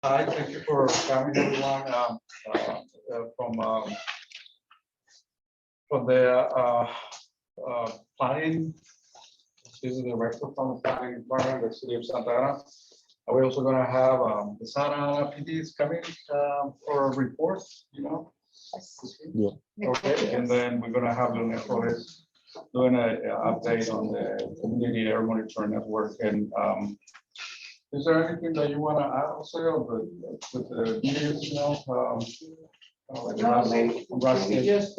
Hi, thank you for coming, everyone, from the planning. This is the director from the planning department, the city of Santa Ana. We're also going to have the Santa Ana PDs coming for a report, Yeah. Okay, and then we're going to have Leonel Flores doing an update on the community air monitoring network. And is there anything that you want to add also with the meetings, Maybe just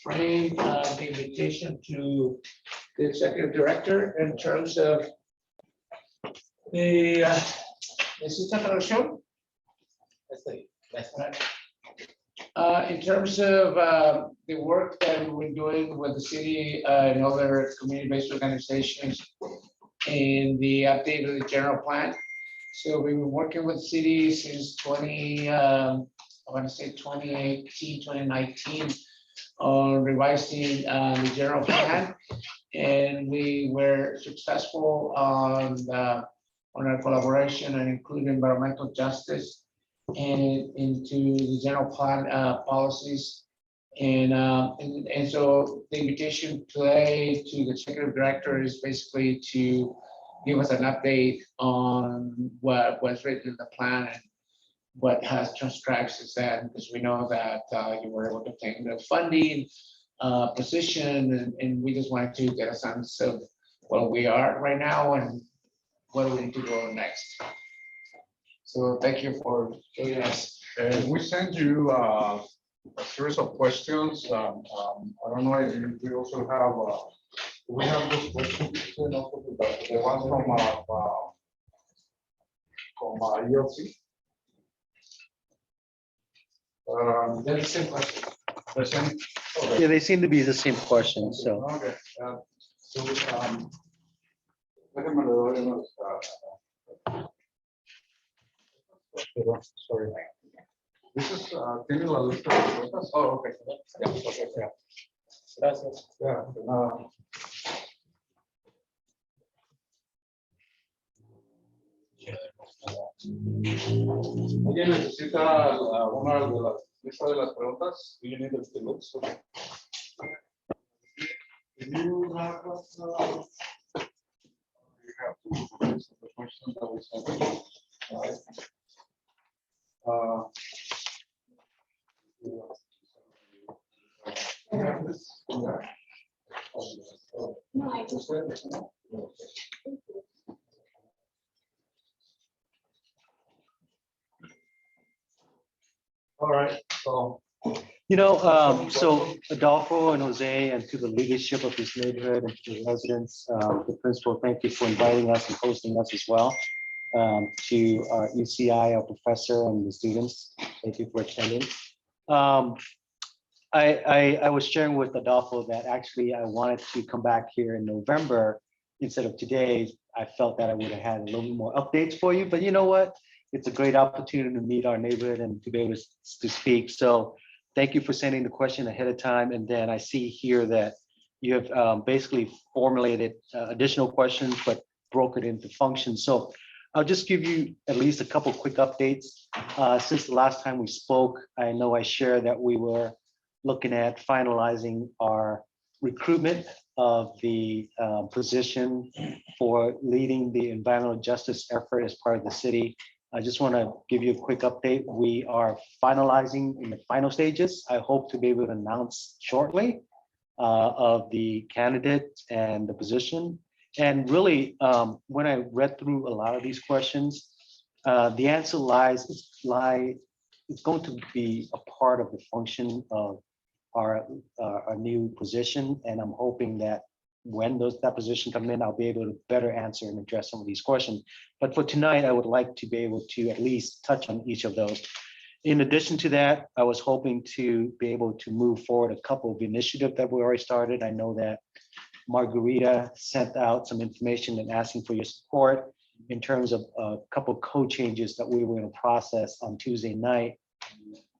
frame the invitation to the executive director in terms of the assistant direction. That's right. In terms of the work that we're doing with the city and other community-based organizations and the update of the general plan. So we've been working with the city since 2018, 2019 on revising the general plan. And we were successful on our collaboration and including environmental justice and into the general plan policies. And so the invitation today to the executive director is basically to give us an update on what was written in the plan and what has transcribed since then, because we know that you were able to obtain the funding position, and we just wanted to get a sense of where we are right now and where we need to go next. So thank you for joining us. And we sent you a series of questions. I don't know if we also have, we have those questions, the ones from ELC. Very simple question. The same? Yeah, they seem to be the same question, so. Okay. Déjame le doy unos, sorry. This is, tiene la lista de preguntas. Oh, okay. Yeah, okay, yeah. Gracias. Yeah, ¿Alguien necesita alguna de las lista de las preguntas? Do you need the looks? Okay. Do you have the questions that we sent? All right. All right, so. So Adolfo and Jose, and to the leadership of this neighborhood and to the residents, the principal, thank you for inviting us and hosting us as well. To our UCI, our professor, and the students, thank you for attending. I was sharing with Adolfo that actually I wanted to come back here in November instead of today. I felt that I would have had a little more updates for you, but you know what? It's a great opportunity to meet our neighborhood and to be able to speak. So thank you for sending the question ahead of time. And then I see here that you have basically formulated additional questions, but broke it into functions. So I'll just give you at least a couple quick updates. Since the last time we spoke, I know I shared that we were looking at finalizing our recruitment of the position for leading the environmental justice effort as part of the city. I just want to give you a quick update. We are finalizing in the final stages. I hope to be able to announce shortly of the candidate and the position. And really, when I read through a lot of these questions, the answer it's going to be a part of the function of our new position. And I'm hoping that when that position come in, I'll be able to better answer and address some of these questions. But for tonight, I would like to be able to at least touch on each of those. In addition to that, I was hoping to be able to move forward a couple of initiatives that we already started. I know that Margarita sent out some information and asking for your support in terms of a couple of code changes that we were going to process on Tuesday night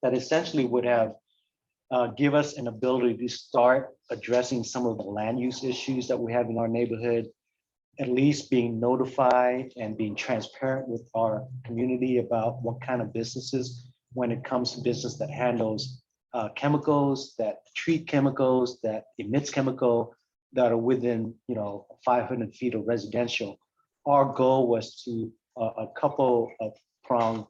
that essentially would have give us an ability to start addressing some of the land use issues that we have in our neighborhood at least being notified and being transparent with our community about what kind of businesses, when it comes to business that handles chemicals, that treat chemicals, that emits chemical, that are within 500 feet of residential. Our goal was to a couple of prong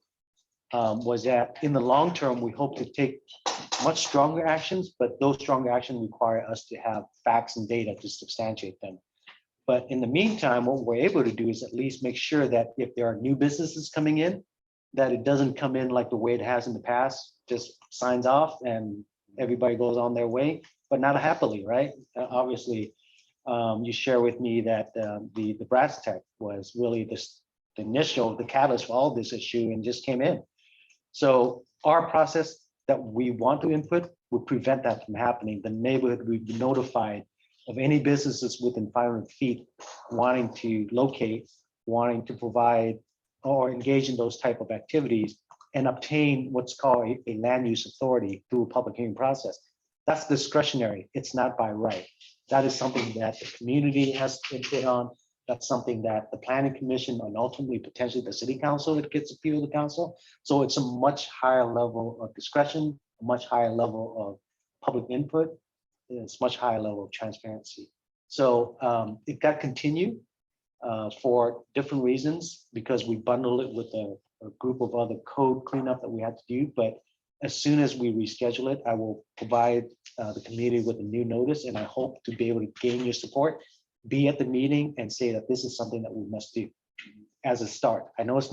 was that in the long term, we hope to take much stronger actions, but those stronger actions require us to have facts and data to substantiate them. But in the meantime, what we're able to do is at least make sure that if there are new businesses coming in, that it doesn't come in like the way it has in the past, just signs off and everybody goes on their way, but not happily, right? Obviously, you share with me that the brass tech was really the catalyst for all this issue and just came in. So our process that we want to input would prevent that from happening. The neighborhood would be notified of any businesses within 500 feet wanting to locate, wanting to provide or engage in those type of activities and obtain what's called a land use authority through a public hearing process. That's discretionary. It's not by right. That is something that the community has input on. That's something that the planning commission and ultimately potentially the city council that gets appealed to the council. So it's a much higher level of discretion, a much higher level of public input. It's much higher level of transparency. So it got continued for different reasons because we bundled it with a group of other code cleanup that we had to do. But as soon as we reschedule it, I will provide the community with a new notice, and I hope to be able to gain your support, be at the meeting and say that this is something that we must do as a start. I know it's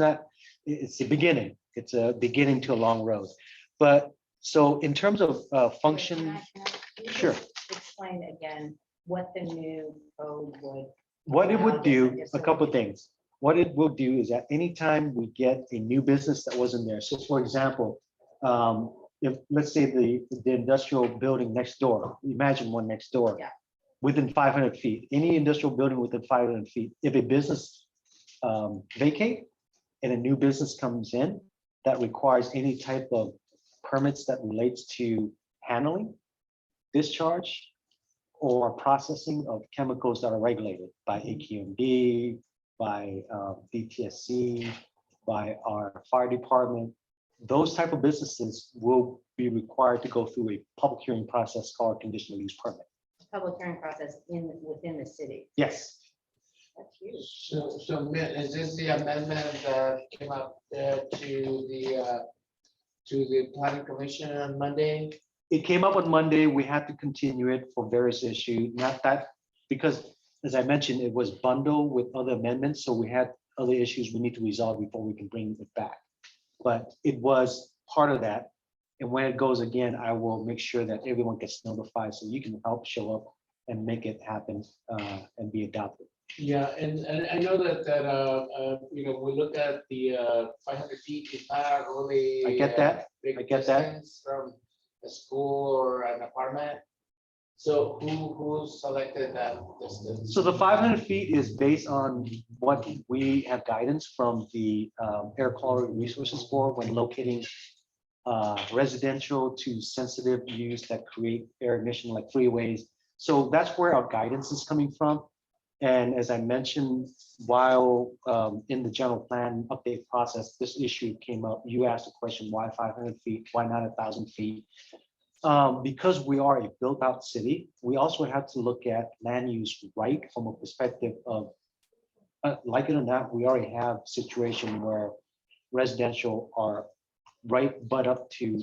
the beginning. It's a beginning to a long road. But so in terms of function, Can you sure. just explain again what the new code would. What it would allow do, different a couple of things. What it will do is that anytime we get a new business that wasn't there. So for example, if let's say the industrial building next door, imagine one next door. Yeah. Within 500 feet, any industrial building within 500 feet, if a business vacate and a new business comes in that requires any type of permits that relates to handling, discharge, or processing of chemicals that are regulated by AQMD, by DTSC, by our fire department, those type of businesses will be required to go through a public hearing process called conditional use permit. Public hearing process within the city. Yes. That's huge. So is this the amendment that came up to the planning commission on Monday? It came up on Monday. We had to continue it for various issues, not that, because as I mentioned, it was bundled with other amendments. So we had other issues we need to resolve before we can bring it back. But it was part of that. And when it goes again, I will make sure that everyone gets notified so you can help show up and make it happen and be adopted. Yeah, and I know that we look at the 500 feet, it's not really. I get that. Big I get that. distance from a school or an apartment. So who selected that distance? So the 500 feet is based on what we have guidance from the Air Quality Resources Board when locating residential to sensitive use that create air emission like freeways. So that's where our guidance is coming from. And as I mentioned, while in the general plan update process, this issue came up. You asked the question, why 500 feet? Why not 1,000 feet? Because we are a built out city, we also have to look at land use right from a perspective of, like it or not, we already have a situation where residential are right butt up to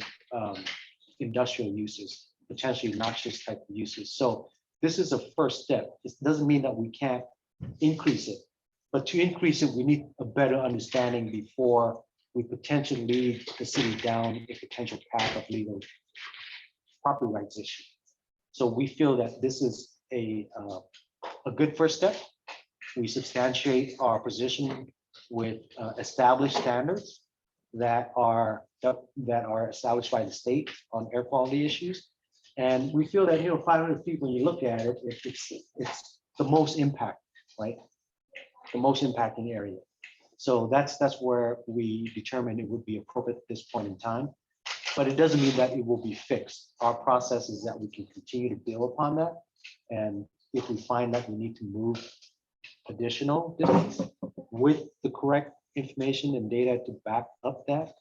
industrial uses, potentially noxious type of uses. So this is a first step. It doesn't mean that we can't increase it, but to increase it, we need a better understanding before we potentially lead the city down a potential path of legal property rights issue. So we feel that this is a good first step. We substantiate our position with established standards that are established by the state on air quality issues. And we feel that 500 feet, when you look at it, it's the most impact, right? The most impacting area. So that's where we determined it would be appropriate at this point in time. But it doesn't mean that it will be fixed. Our process is that we can continue to build upon that. And if we find that we need to move additional business with the correct information and data to back up that,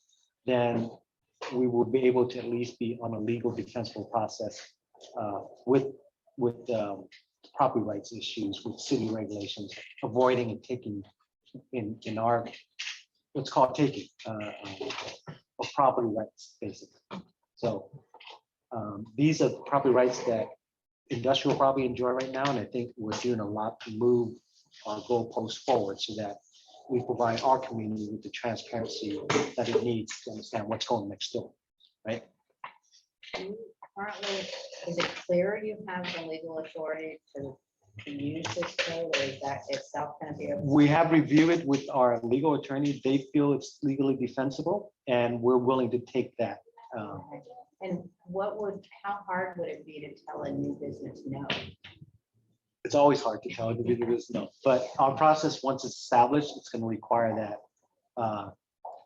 then we will be able to at least be on a legal defensible process with property rights issues, with city regulations, avoiding and taking in our, what's called taking of property rights, basically. So these are property rights that industrial property enjoy right now, and I think we're doing a lot to move our goalposts forward so that we provide our community with the transparency that it needs to understand what's going next door, right? Currently, is it clear you have the legal authority to use this code, or is that itself going to be? We have reviewed it with our legal attorney. They feel it's legally defensible, and we're willing to take that. And how hard would it be to tell a new business no? It's always hard to tell individuals no, but our process, once it's established, it's going to require that.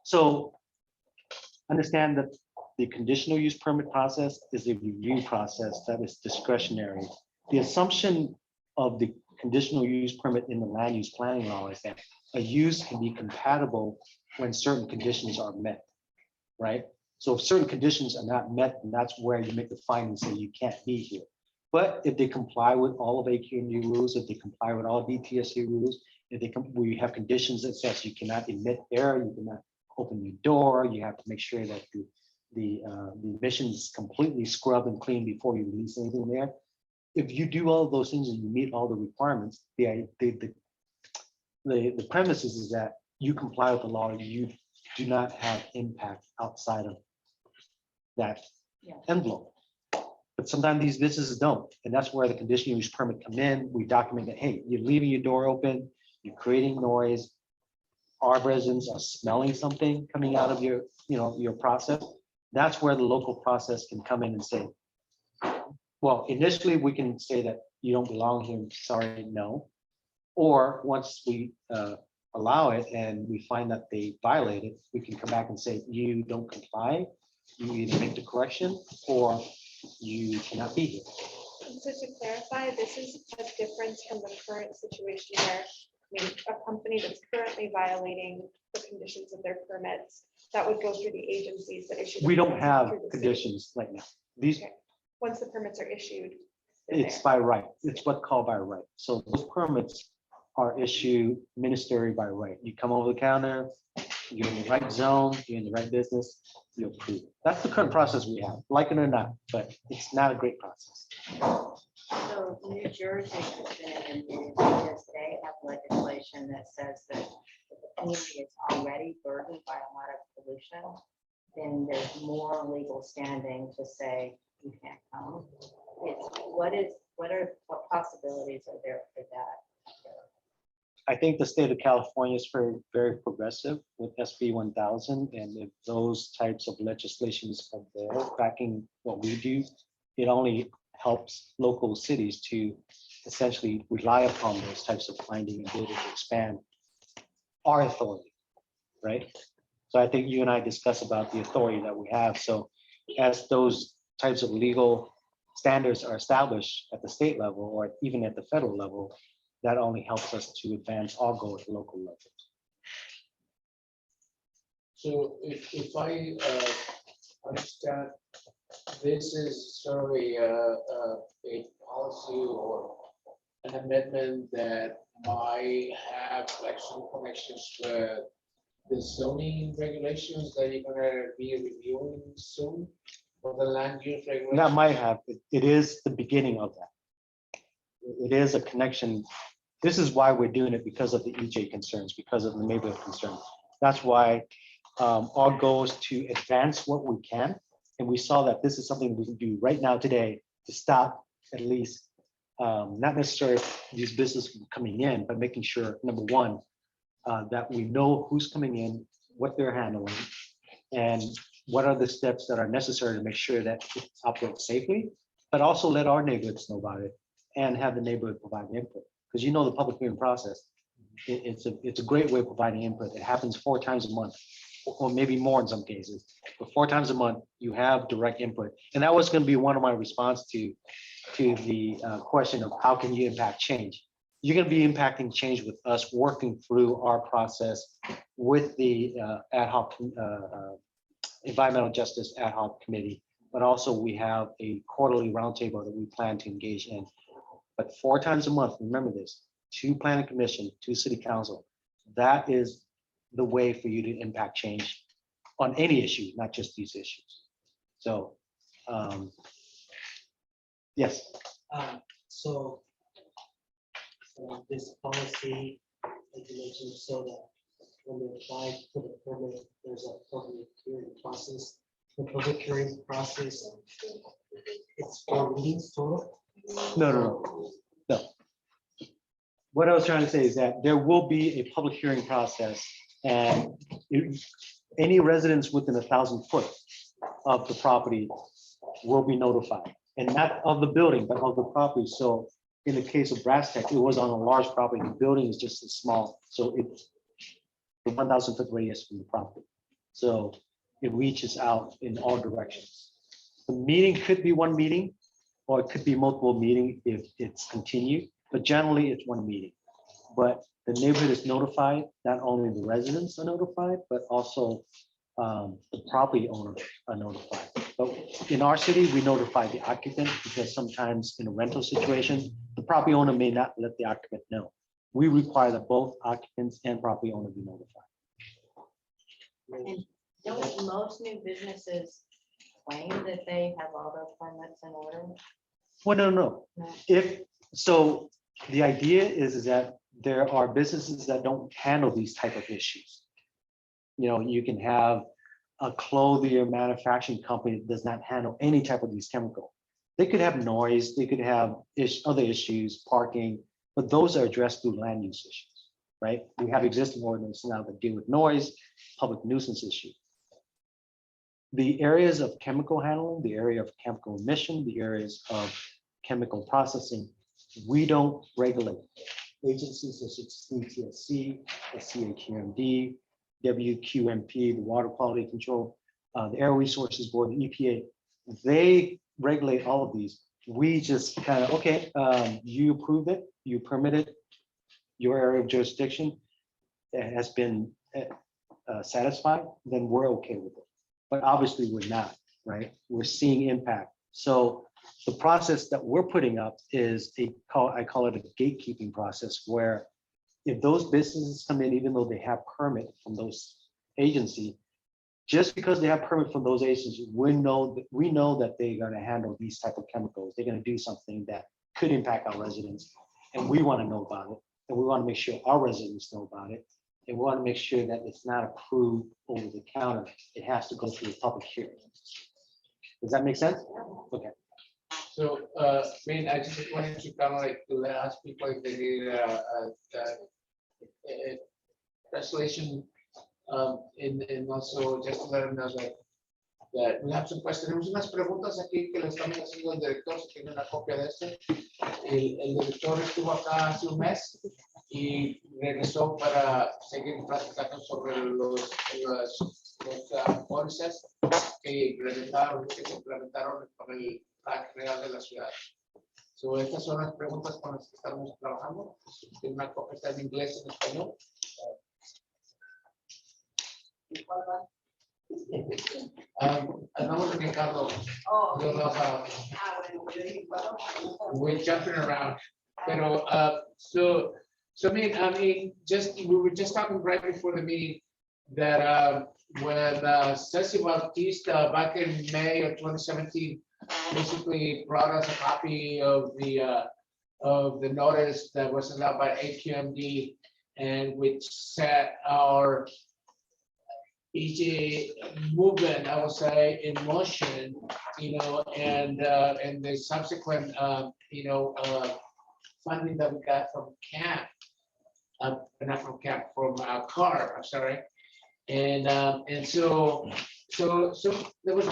So understand that the conditional use permit process is a review process that is discretionary. The assumption of the conditional use permit in the land use planning law is that a use can be compatible when certain conditions are met, right? So if certain conditions are not met, then that's where you make the findings that you can't be here. But if they comply with all of AQMU rules, if they comply with all DTSA rules, if we have conditions that says you cannot emit air, you cannot open your door, you have to make sure that the emissions is completely scrubbed and clean before you release anything there. If you do all of those things and you meet all the requirements, the premise is that you comply with the law, you do not have impact outside of that envelope. But sometimes these businesses don't, and that's where the conditional use permit come in. We document that, hey, you're leaving your door open, you're creating noise, our residents are smelling something coming out of your, your process. That's where the local process can come in and say, well, initially we can say that you don't belong here, sorry, no. Or once we allow it and we find that they violate it, we can come back and say, you don't comply, you either make the correction or you cannot be here. So to clarify, this is a difference from the current situation where, a company that's currently violating the conditions of their permits, that would go through the agencies that issue. We don't have through the city. conditions right now. These, Okay. Once the permits are issued. they're it's there. by right. It's what's called by right. So those permits are issued ministerially by right. You come over the counter, you're in the right zone, you're in the right business, you approve. That's the current process we have, like it or not, but it's not a great process. So New Jersey has been in the news because they have legislation that says that if the community is already burdened by a lot of pollution, then there's more legal standing to say you can't come. What possibilities are there for that? I think the state of California is very, very progressive with SB 1000, and if those types of legislations are there backing what we do, it only helps local cities to essentially rely upon those types of finding and data to expand our authority, right? So I think you and I discussed about the authority that we have. So as those types of legal standards are established at the state level or even at the federal level, that only helps us to advance our goal at the local level. So if I understand, this is sort of a policy or an amendment that might have like some connections with the zoning regulations that you're gonna be reviewing soon, or the land use regulations. That might have, it is the beginning of that. It is a connection. This is why we're doing it, because of the EJ concerns, because of the neighborhood concerns. That's why our goal is to advance what we can. And we saw that this is something we can do right now today to stop at least, not necessarily these businesses from coming in, but making sure, number one, that we know who's coming in, what they're handling, and what are the steps that are necessary to make sure that it operates safely, but also let our neighborhoods know about it and have the neighborhood provide input. Because the public hearing process, it's a great way of providing input. It happens 4 times a month, or maybe more in some cases, but 4 times a month, you have direct input. And that was going to be one of my response to the question of how can you impact change? you're gonna be impacting change with us working through our process with the ad hoc environmental justice ad hoc committee, but also we have a quarterly roundtable that we plan to engage in. But 4 times a month, remember this, 2 planning commission, 2 city council, that is the way for you to impact change on any issue, not just these issues. So, yes. So this policy, like you mentioned, so that when they apply for the permit, there's a public hearing process. The public hearing process, it's 4 meetings total. No. What I was trying to say is that there will be a public hearing process, and any residents within 1,000 foot of the property will be notified, and not of the building, but of the property. So in the case of Brass Tech, it was on a large property. The building is just as small, so it's the 1,000 foot radius from the property. So it reaches out in all directions. The meeting could be 1 meeting, or it could be multiple meetings if it's continued, but generally it's 1 meeting. But the neighborhood is notified, not only the residents are notified, but also the property owners are notified. But in our city, we notify the occupant because sometimes in a rental situation, the property owner may not let the occupant know. We require that both occupants and property owner be notified. And don't most new businesses claim that they have all their permits in order? Well, no. No. If, so the idea is that there are businesses that don't handle these type of issues. You know, you can have a clothing or manufacturing company that does not handle any type of these chemicals. They could have noise, they could have other issues, parking, but those are addressed through land use issues, right? We have existing ordinances now that deal with noise, public nuisance issue. The areas of chemical handling, the area of chemical emission, the areas of chemical processing, we don't regulate. Agencies such as CTSC, the CHMD, WQMP, the Water Quality Control, the Air Resources Board, the EPA, they regulate all of these. We just kind of, okay, you approve it, you permit it, your area of jurisdiction has been satisfied, then we're okay with it. But obviously we're not, right? We're seeing impact. So the process that we're putting up is I call it a gatekeeping process, where if those businesses come in, even though they have permit from those agencies, just because they have permit from those agencies, we know that they're going to handle these type of chemicals. They're going to do something that could impact our residents, and we want to know about it, and we want to make sure our residents know about it, and we want to make sure that it's not approved over the counter. It has to go through a public hearing. Does that make sense? Okay. So, Minh, I just wanted to kind of like ask people if they need a translation, and also just to let them know that we have some questions. Tenemos unas preguntas aquí que le estamos haciendo al director, si tiene una copia de esto. El director estuvo acá hace un mes y regresó para seguir platicando sobre los pólizas que se implementaron con el plan real de la ciudad. So, estas son las preguntas con las que estamos trabajando. Tiene una copia, está en inglés y en español. Andamos en Ricardo. We're jumping around. Pero, so I mean, we were just talking right before the meeting that when Ceci Bautista back in May of 2017 basically brought us a copy of the notice that was sent out by AQMD, and which set our EJ movement, I would say, in motion, you know, and the subsequent, funding that we got from CAMP, not from CAMP, from CAR, I'm sorry. And so there was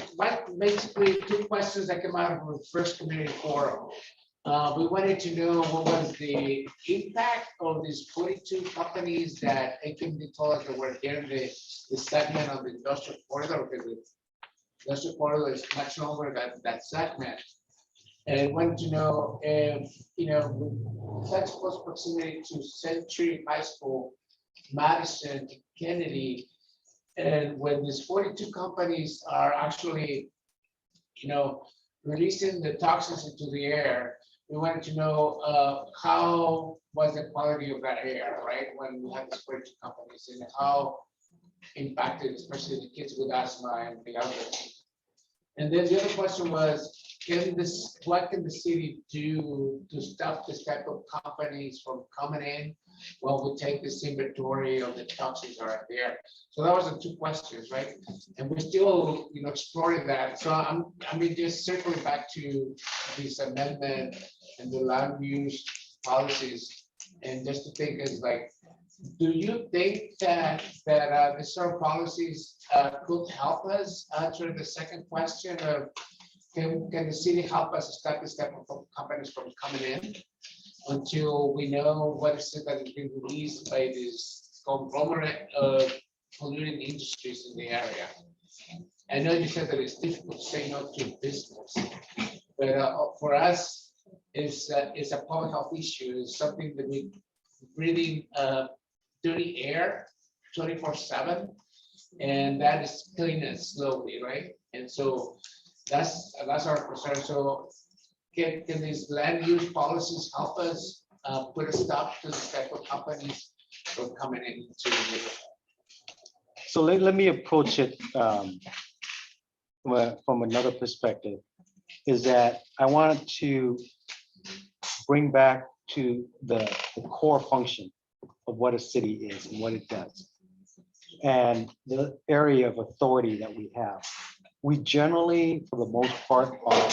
basically 2 questions that came out of the first community forum. We wanted to know what was the impact of these 42 companies that AQMD told us that were in the segment of the industrial corridor, because the industrial corridor is much longer than that segment. And wanted to know if, with such close proximity to Century High School, Madison, Kennedy, and when these 42 companies are actually, releasing the toxins into the air, we wanted to know how was the quality of that air, right? When we had these 42 companies, and how impacted, especially the kids with asthma and the others. And then the other question was, what can the city do to stop this type of companies from coming in while we take this inventory of the toxins that are there? So that was the two questions, right? And we're still, exploring that. So just circling back to this amendment and the land use policies, and just to think is like, do you think that the sort of policies could help us answer the second question of can the city help us stop this type of companies from coming in until we know what is it that is being released by this conglomerate of polluting industries in the area? I know you said that it's difficult to say no to business, but for us, it's a public health issue. It's something that we breathing dirty air 24/7, and that is killing it slowly, right? And so that's our concern. So can these land use policies help us put a stop to this type of companies from coming into the neighborhood? So let me approach it from another perspective, is that I wanted to bring back to the core function of what a city is and what it does, and the area of authority that we have. We generally, for the most part, are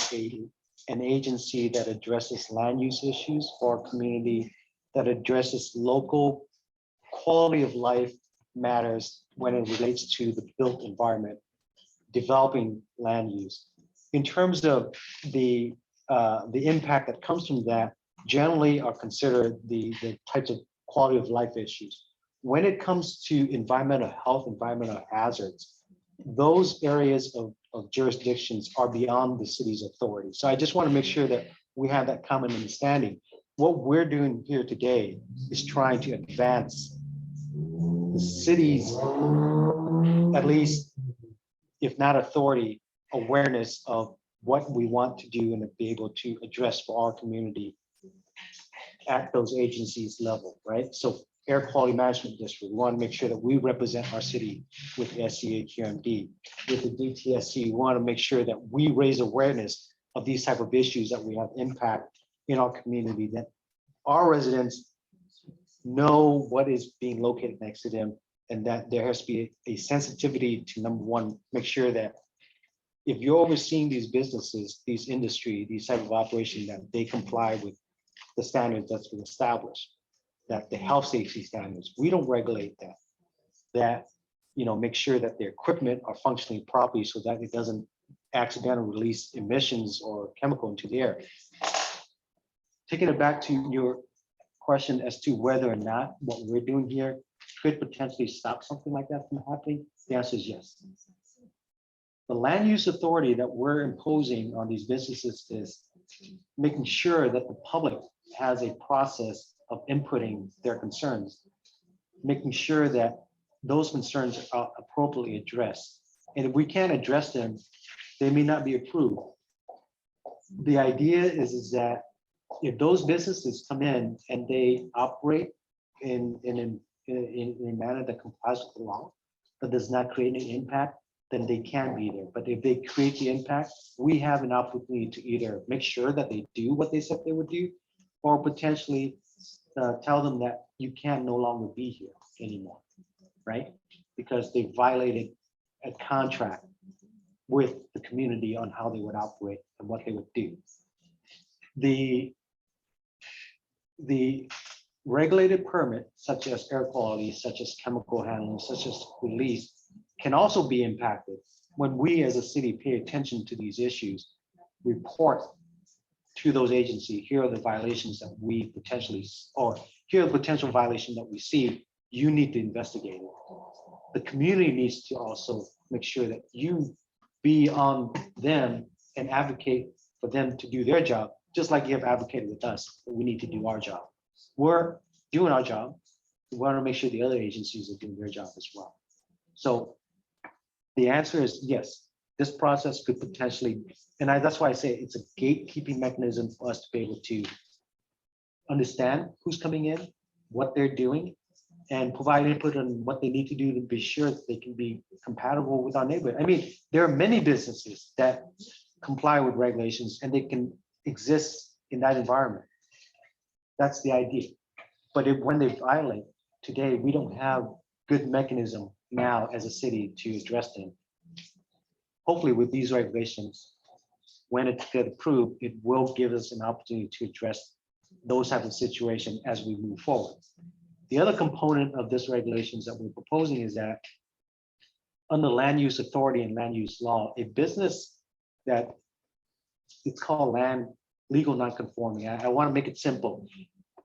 an agency that addresses land use issues for our community, that addresses local quality of life matters when it relates to the built environment, developing land use. In terms of the impact that comes from that, generally are considered the types of quality of life issues. When it comes to environmental health, environmental hazards, those areas of jurisdictions are beyond the city's authority. So I just want to make sure that we have that common understanding. What we're doing here today is trying to advance the city's, at least, if not authority, awareness of what we want to do and to be able to address for our community at those agencies level, right? So Air Quality Management District, we want to make sure that we represent our city with the SCA QMD. With the DTSC, we want to make sure that we raise awareness of these type of issues that we have impact in our community, that our residents know what is being located next to them, and that there has to be a sensitivity to, number one, make sure that if you're overseeing these businesses, these industry, these type of operations, that they comply with the standards that's been established, that the health safety standards, we don't regulate that. That, make sure that their equipment are functioning properly so that it doesn't accidentally release emissions or chemical into the air. Taking it back to your question as to whether or not what we're doing here could potentially stop something like that from happening, the answer is yes. The land use authority that we're imposing on these businesses is making sure that the public has a process of inputting their concerns, making sure that those concerns are appropriately addressed. And if we can't address them, they may not be approved. The idea is that if those businesses come in and they operate in a manner that complies with the law, that does not create an impact, then they can be there. But if they create the impact, we have an opportunity to either make sure that they do what they said they would do, or potentially tell them that you can no longer be here anymore, right? Because they violated a contract with the community on how they would operate and what they would do. The regulated permit, such as air quality, such as chemical handling, such as release, can also be impacted when we as a city pay attention to these issues, report to those agencies, here are the violations that we potentially, or here are the potential violations that we see, you need to investigate it. The community needs to also make sure that you be on them and advocate for them to do their job, just like you have advocated with us, that we need to do our job. We're doing our job. We want to make sure the other agencies are doing their job as well. So the answer is yes, this process could potentially, and that's why I say it's a gatekeeping mechanism for us to be able to understand who's coming in, what they're doing, and provide input on what they need to do to be sure that they can be compatible with our neighborhood. I mean, there are many businesses that comply with regulations and they can exist in that environment. That's the idea. But when they violate, today, we don't have good mechanism now as a city to address them. Hopefully with these regulations, when it gets approved, it will give us an opportunity to address those type of situations as we move forward. The other component of this regulations that we're proposing is that under land use authority and land use law, a business that it's called land legal non-conforming. I want to make it simple.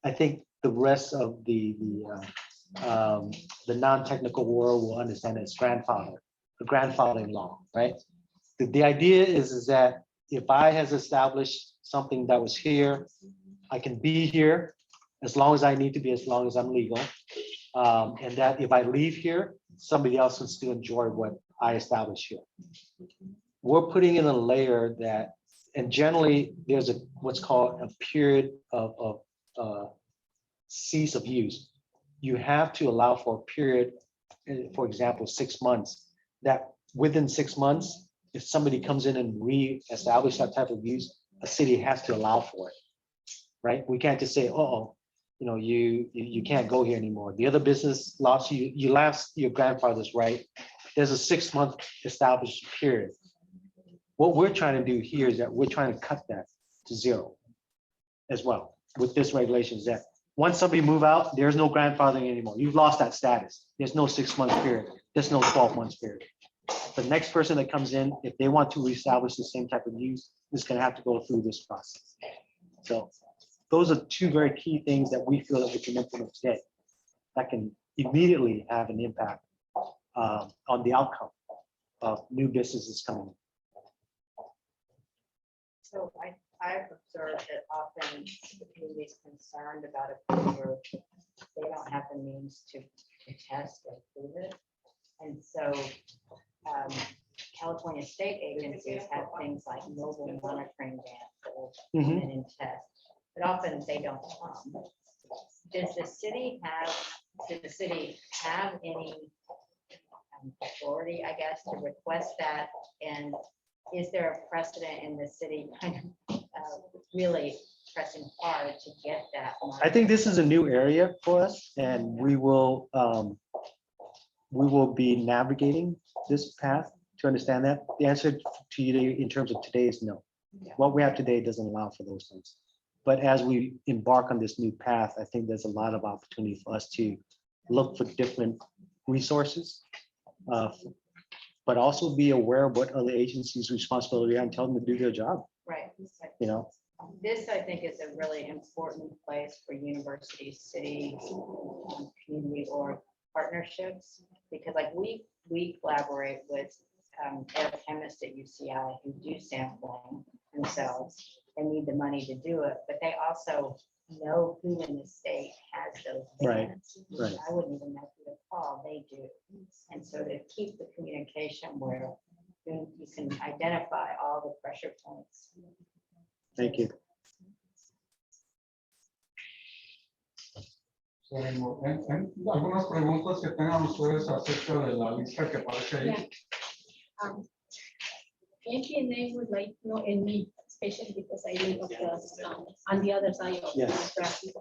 I think the rest of the non-technical world will understand it's grandfathering law, right? The idea is that if I has established something that was here, I can be here as long as I need to be, as long as I'm legal. And that if I leave here, somebody else can still enjoy what I established here. We're putting in a layer that, and generally there's what's called a period of cease of use. You have to allow for a period, for example, 6 months, that within 6 months, if somebody comes in and re-establish that type of use, a city has to allow for it, right? We can't just say, oh, you can't go here anymore. The other business lost you last your grandfather's right. There's a 6-month established period. What we're trying to do here is that we're trying to cut that to 0 as well with this regulation, is that once somebody move out, there's no grandfathering anymore. You've lost that status. There's no 6-month period. There's no 12 months period. The next person that comes in, if they want to reestablish the same type of use, is going to have to go through this process. So those are 2 very key things that we feel that we can implement today that can immediately have an impact on the outcome of new businesses coming in. So I've observed that often the community is concerned about a proof, they don't have the means to test or prove it. And so California state agencies have things like mobile monitoring vans that will come in and test, but often they don't come. Does the city have any authority, I guess, to request that? And is there a precedent in the city kind of really pressing hard to get that? I think this is a new area for us, and we will be navigating this path to understand that. The answer to you in terms of today is no. What we have today doesn't allow for those things. But as we embark on this new path, I think there's a lot of opportunity for us to look for different resources, but also be aware of what other agencies' responsibility are and tell them to do their job. Right. This, I think, is a really important place for universities, cities, community or partnerships, because like we collaborate with air chemists at UCI who do sampling themselves. They need the money to do it, but they also know who in the state has those vans. Right. I wouldn't even know who to call, they do. And so to keep the communication where you can identify all the pressure points. thank you. Algunas preguntas que tengan ustedes acerca de la lista que aparece ahí. APNA would like to know, and me, especially because I live on the other side of the traffic.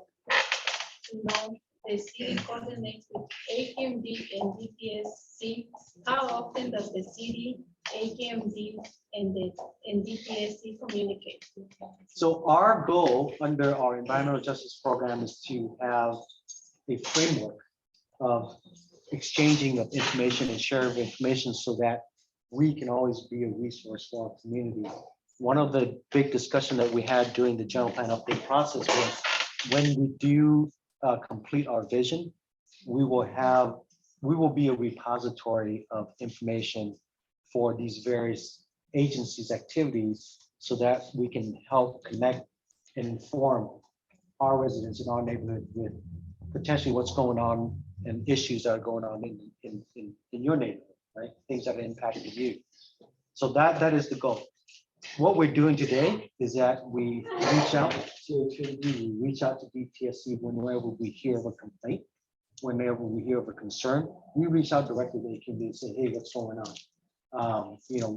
To know the city coordinates with AKMD and DPSC. How often does the city, AKMD, and DPSC communicate? So our goal under our environmental justice program is to have a framework of exchanging of information and sharing of information so that we can always be a resource for our community. One of the big discussion that we had during the general plan update process was when we do complete our vision, we will be a repository of information for these various agencies' activities so that we can help connect and inform our residents in our neighborhood with potentially what's going on and issues that are going on in your neighborhood, right? Things that are impacting you. So that is the goal. What we're doing today is that we reach out to community, we reach out to DTSC whenever we hear of a complaint, whenever we hear of a concern, we reach out directly to the community and say, hey, what's going on?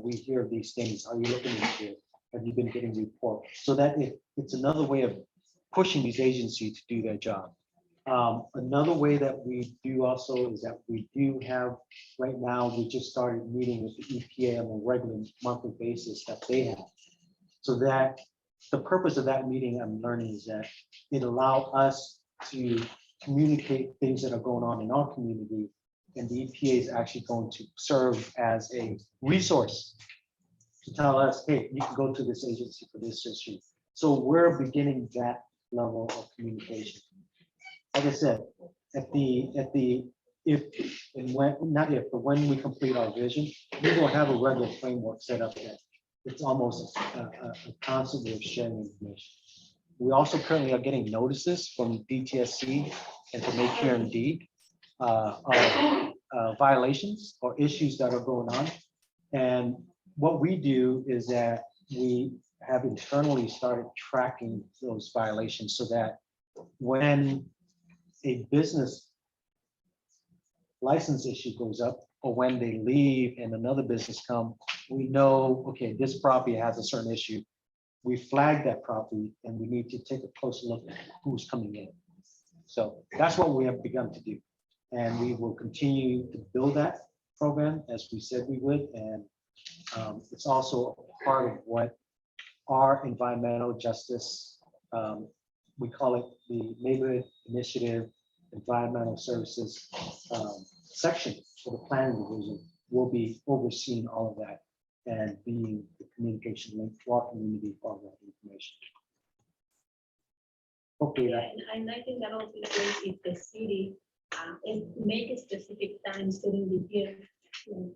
We hear of these things. Are you looking into it? Have you been getting report? So that it's another way of pushing these agencies to do their job. Another way that we do also is that we do have, right now, we just started meeting with the EPA on a regular monthly basis that they have. So that the purpose of that meeting, I'm learning, is that it allow us to communicate things that are going on in our community, and the EPA is actually going to serve as a resource to tell us, hey, you can go to this agency for this issue. So we're beginning that level of communication. Like I said, when we complete our vision, we will have a regular framework set up that it's almost a constant way of sharing information. We also currently are getting notices from DTSC and from AQMD of violations or issues that are going on. And what we do is that we have internally started tracking those violations so that when a business license issue goes up, or when they leave and another business come, we know, okay, this property has a certain issue. We flag that property and we need to take a closer look at who's coming in. So that's what we have begun to do. And we will continue to build that program as we said we would. And it's also a part of what our environmental justice, we call it the Neighborhood Initiative Environmental Services section for the planning division, will be overseeing all of that and being the communication link to our community for all that information. Okay. Yeah, and I think that also is great if the city make a specific times during the year to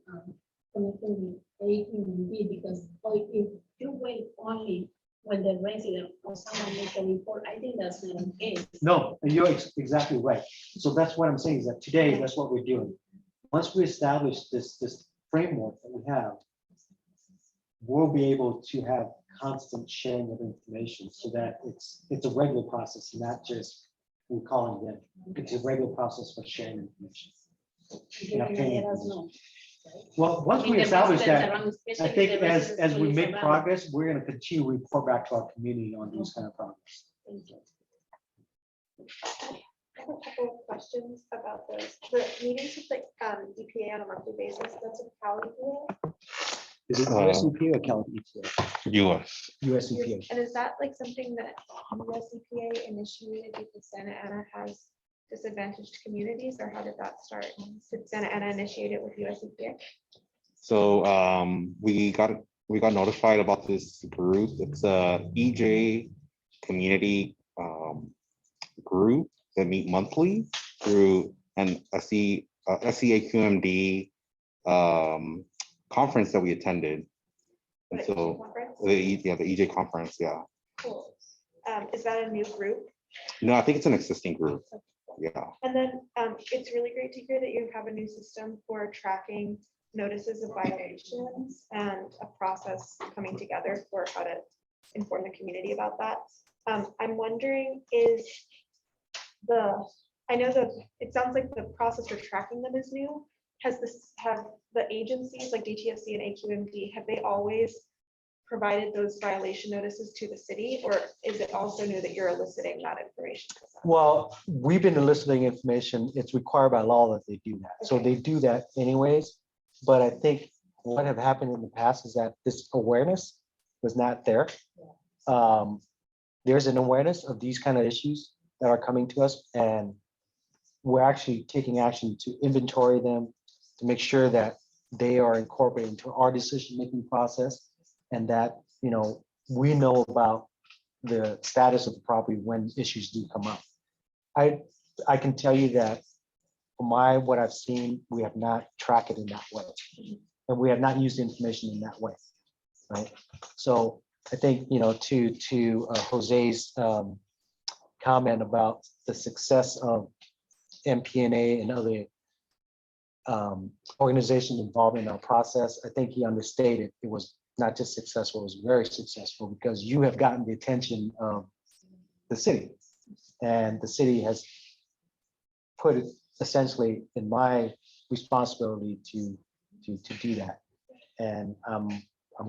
connecting with AQMD, because if you wait only when the resident or someone makes a report, I think that's not the case. No, and you're exactly right. So that's what I'm saying is that today, that's what we're doing. Once we establish this framework that we have, we'll be able to have constant sharing of information so that it's a regular process, not just we're calling them. It's a regular process for sharing information. You can let us know. Well, once we establish that, I think as we make progress, we're going to continue to report back to our community on these kind of progress. Thank you. I have a couple of questions about this. The meetings with the EPA on a monthly basis, that's a Cali rule. Is it US EPA or Cal EPA? US. US EPA. And is that like something that US EPA initiated because Santa Ana has disadvantaged communities, or how did that start? Did Santa Ana initiate it with US EPA? So we got notified about this group. It's a EJ community group that meet monthly through an SEAQMD conference that we attended. And The so EJ conference? the EJ conference, yeah. Cool. Is that a new group? No, I think it's an existing group. Yeah. And then it's really great to hear that you have a new system for tracking notices of violations and a process coming together for how to inform the community about that. I'm wondering, it sounds like the process for tracking them is new. Have the agencies like DTSC and AQMD, have they always provided those violation notices to the city, or is it also new that you're eliciting that information? Well, we've been eliciting information. It's required by law that they do that. So they do that anyways. But I think what have happened in the past is that this awareness was not there. There's an awareness of these kind of issues that are coming to us, and we're actually taking action to inventory them, to make sure that they are incorporated into our decision-making process, and that, we know about the status of the property when issues do come up. I can tell you that from what I've seen, we have not tracked it in that way, and we have not used the information in that way, right? So I think, to Jose's comment about the success of MPNA and other organizations involved in our process, I think he understated it was not just successful, it was very successful because you have gotten the attention of the city. And the city has put it essentially in my responsibility to do that. And I'm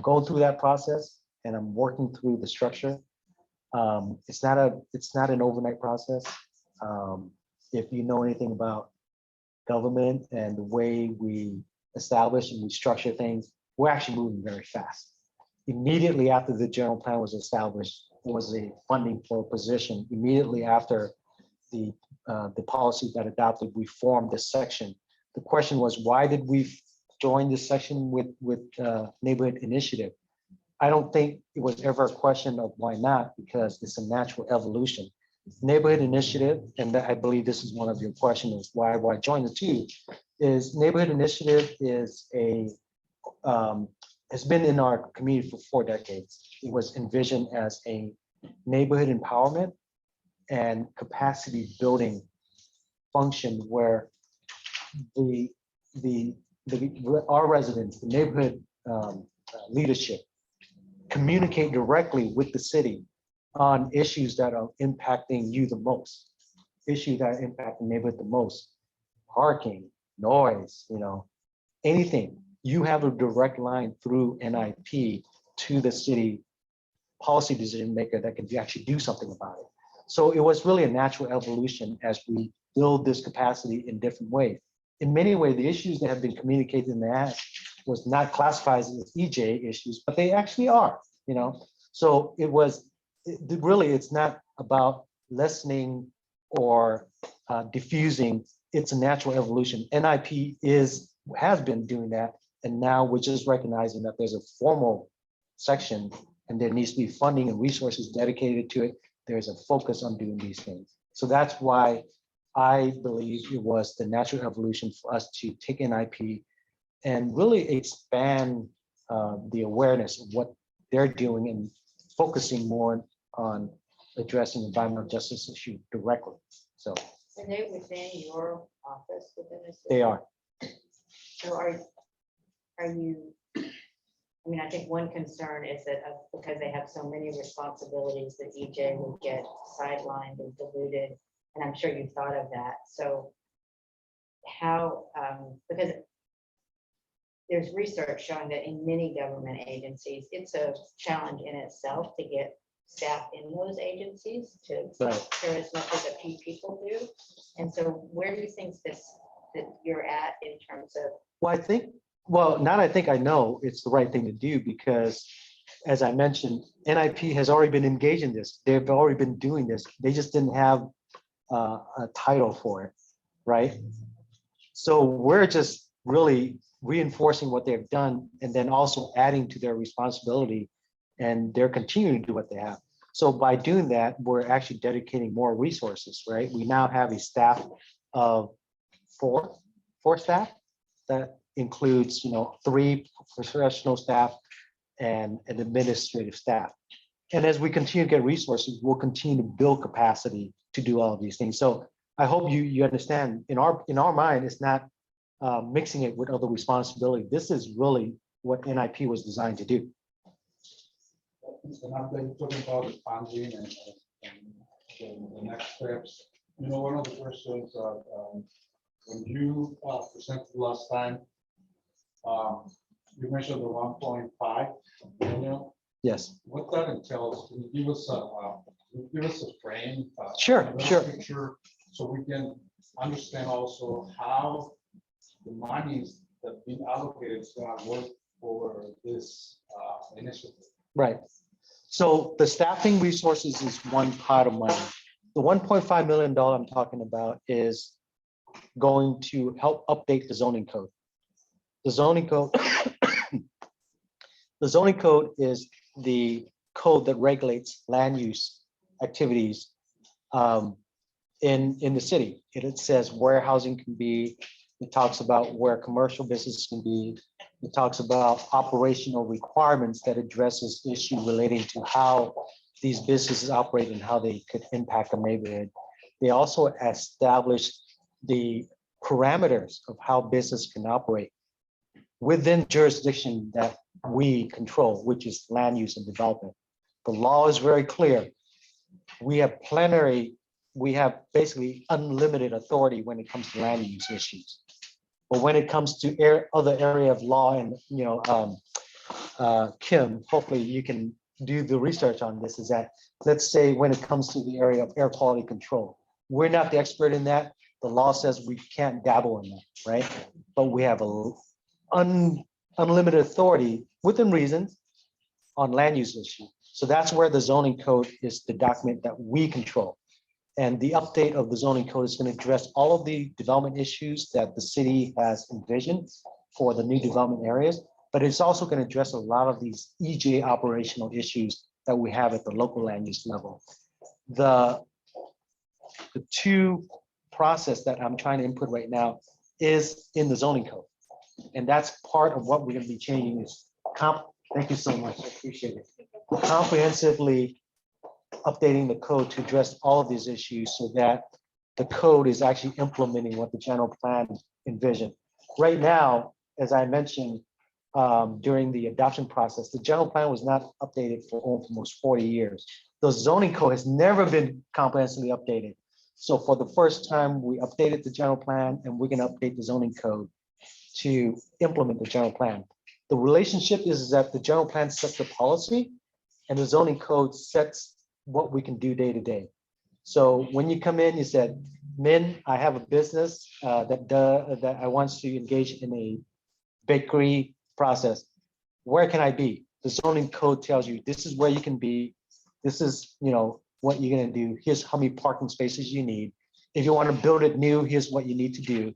going through that process and I'm working through the structure. It's not an overnight process. If you know anything about government and the way we establish and we structure things, we're actually moving very fast. Immediately after the general plan was established, there was a funding for a position. Immediately after the policy got adopted, we formed this section. The question was, why did we join this section with neighborhood initiative? I don't think it was ever a question of why not, because it's a natural evolution. Neighborhood initiative, and I believe this is one of your questions, why join the two, is neighborhood initiative is has been in our community for 4 decades. It was envisioned as a neighborhood empowerment and capacity building function where our residents, the neighborhood leadership, communicate directly with the city on issues that are impacting you the most, issues that impact the neighborhood the most, parking, noise, anything. You have a direct line through NIP to the city policy decision maker that can actually do something about it. So it was really a natural evolution as we build this capacity in different ways. In many ways, the issues that have been communicated in the act was not classified as EJ issues, but they actually are, So it's not about lessening or diffusing. It's a natural evolution. NIP has been doing that. And now we're just recognizing that there's a formal section and there needs to be funding and resources dedicated to it. There's a focus on doing these things. So that's why I believe it was the natural evolution for us to take NIP and really expand the awareness of what they're doing and focusing more on addressing environmental justice issue directly. So And they within your office within this? they are. So are you, I think one concern is that because they have so many responsibilities, that EJ will get sidelined and diluted. And I'm sure you've thought of that. So how, because there's research showing that in many government agencies, it's a challenge in itself to get staff in those agencies to care as much as a few people do. And so where do you think that you're at in terms of? Well, now I think I know it's the right thing to do because, as I mentioned, NIP has already been engaged in this. They've already been doing this. They just didn't have a title for it, right? So we're just really reinforcing what they've done and then also adding to their responsibility, and they're continuing to do what they have. So by doing that, we're actually dedicating more resources, right? We now have a staff of four staff that includes, 3 professional staff and an administrative staff. And as we continue to get resources, we'll continue to build capacity to do all of these things. So I hope you understand, in our mind, it's not mixing it with other responsibility. This is really what NIP was designed to do. And I'm talking about the funding and the next steps. One of the questions when you presented last time, you mentioned the 1.5 million. Yes. What that entails? Can you give us a frame? Sure. Picture, so we can understand also how the monies that been allocated is going to work for this initiative. Right. So the staffing resources is one pot of money. The $1.5 million I'm talking about is going to help update the zoning code. The zoning code, the zoning code is the code that regulates land use activities in the city. It says where housing can be. It talks about where commercial business can be. It talks about operational requirements that addresses issue relating to how these businesses operate and how they could impact a neighborhood. They also established the parameters of how business can operate within jurisdiction that we control, which is land use and development. The law is very clear. We have basically unlimited authority when it comes to land use issues. But when it comes to other area of law, and Kim, hopefully you can do the research on this, is that, let's say when it comes to the area of air quality control, we're not the expert in that. The law says we can't dabble in that, right? But we have unlimited authority within reason on land use issue. So that's where the zoning code is the document that we control. And the update of the zoning code is going to address all of the development issues that the city has envisioned for the new development areas, but it's also going to address a lot of these EJ operational issues that we have at the local land use level. The two process that I'm trying to input right now is in the zoning code. And that's part of what we're going to be changing is thank you so much, I appreciate it. Comprehensively updating the code to address all of these issues so that the code is actually implementing what the general plan envisioned. Right now, as I mentioned during the adoption process, the general plan was not updated for almost 40 years. The zoning code has never been comprehensively updated. So for the first time, we updated the general plan and we're going to update the zoning code to implement the general plan. The relationship is that the general plan sets the policy and the zoning code sets what we can do day to day. So when you come in, you said, Minh, I have a business that I want to engage in a bakery process. Where can I be? The zoning code tells you this is where you can be. This is, what you're going to do. Here's how many parking spaces you need. If you want to build it new, here's what you need to do.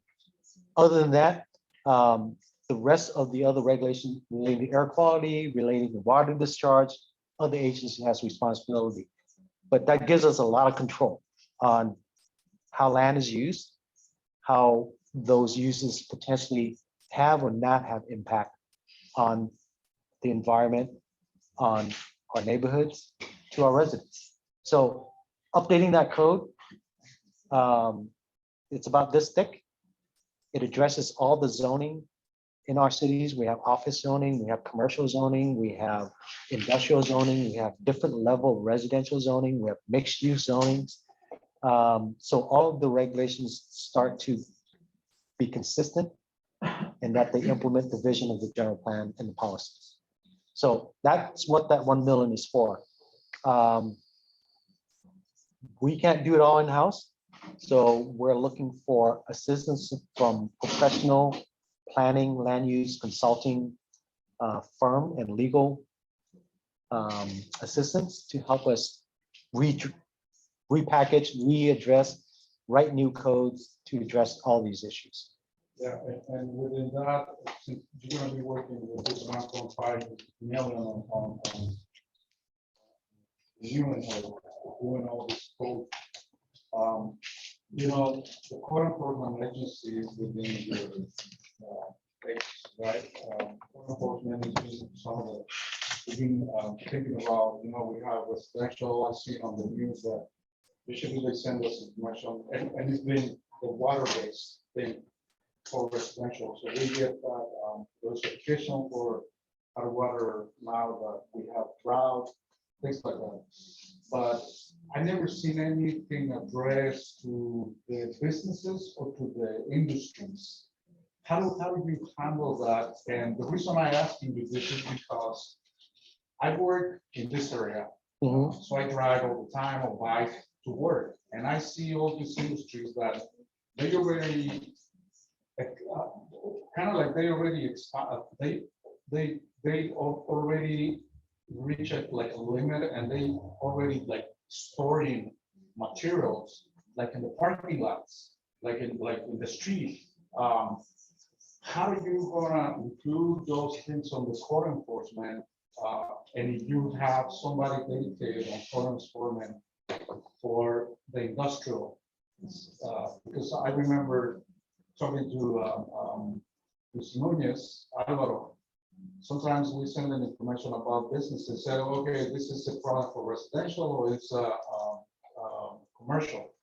Other than that, the rest of the other regulations relating to air quality, relating to water discharge, other agency has responsibility. But that gives us a lot of control on how land is used, how those uses potentially have or not have impact on the environment, on our neighborhoods, to our residents. So updating that code, it's about this thick. It addresses all the zoning in our cities. We have office zoning, we have commercial zoning, we have industrial zoning, we have different level residential zoning, we have mixed use zonings. So all of the regulations start to be consistent and that they implement the vision of the general plan and the policies. So that's what that 1 million is for. We can't do it all in-house. So we're looking for assistance from professional planning, land use, consulting firm and legal assistance to help us repackage, readdress, write new codes to address all these issues. Yeah, and within that, since you're going to be working with this 1.5 million on human doing all this code, the code enforcement agency is within your right? Code enforcement is some of the, we've been thinking about, we have residential, I've seen on the news that usually they send us information, and it's been the water-based thing for residential. So we get that notification for our water now that we have drought, things like that. But I never seen anything addressed to the businesses or to the industries. How do you handle that? And the reason I ask you this is because I work in this area. So I drive all the time or bike to work. And I see all these industries that they already kind of like they already they already reach like a limit, and they already like storing materials like in the parking lots, like in the street. How are you gonna include those things on the code enforcement? And if you have somebody dedicated on code enforcement for the industrial, because I remember talking to Ms. Nunez, Alvaro, sometimes we send them information about businesses, say, okay, this is a product for residential or it's a commercial.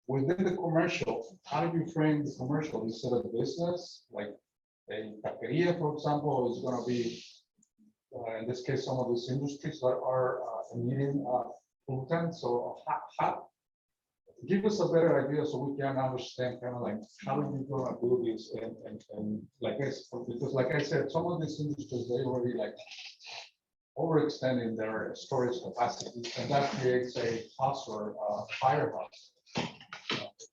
Within the commercial, how do you frame the commercial? Is it a business, like a taqueria, for example, is gonna be, in this case, some of these industries that are needing pollutant. So give us a better idea so we can understand kind of like how are you gonna do this and like because like I said, some of these industries, they already like overextending their storage capacity, and that creates a house or fire house.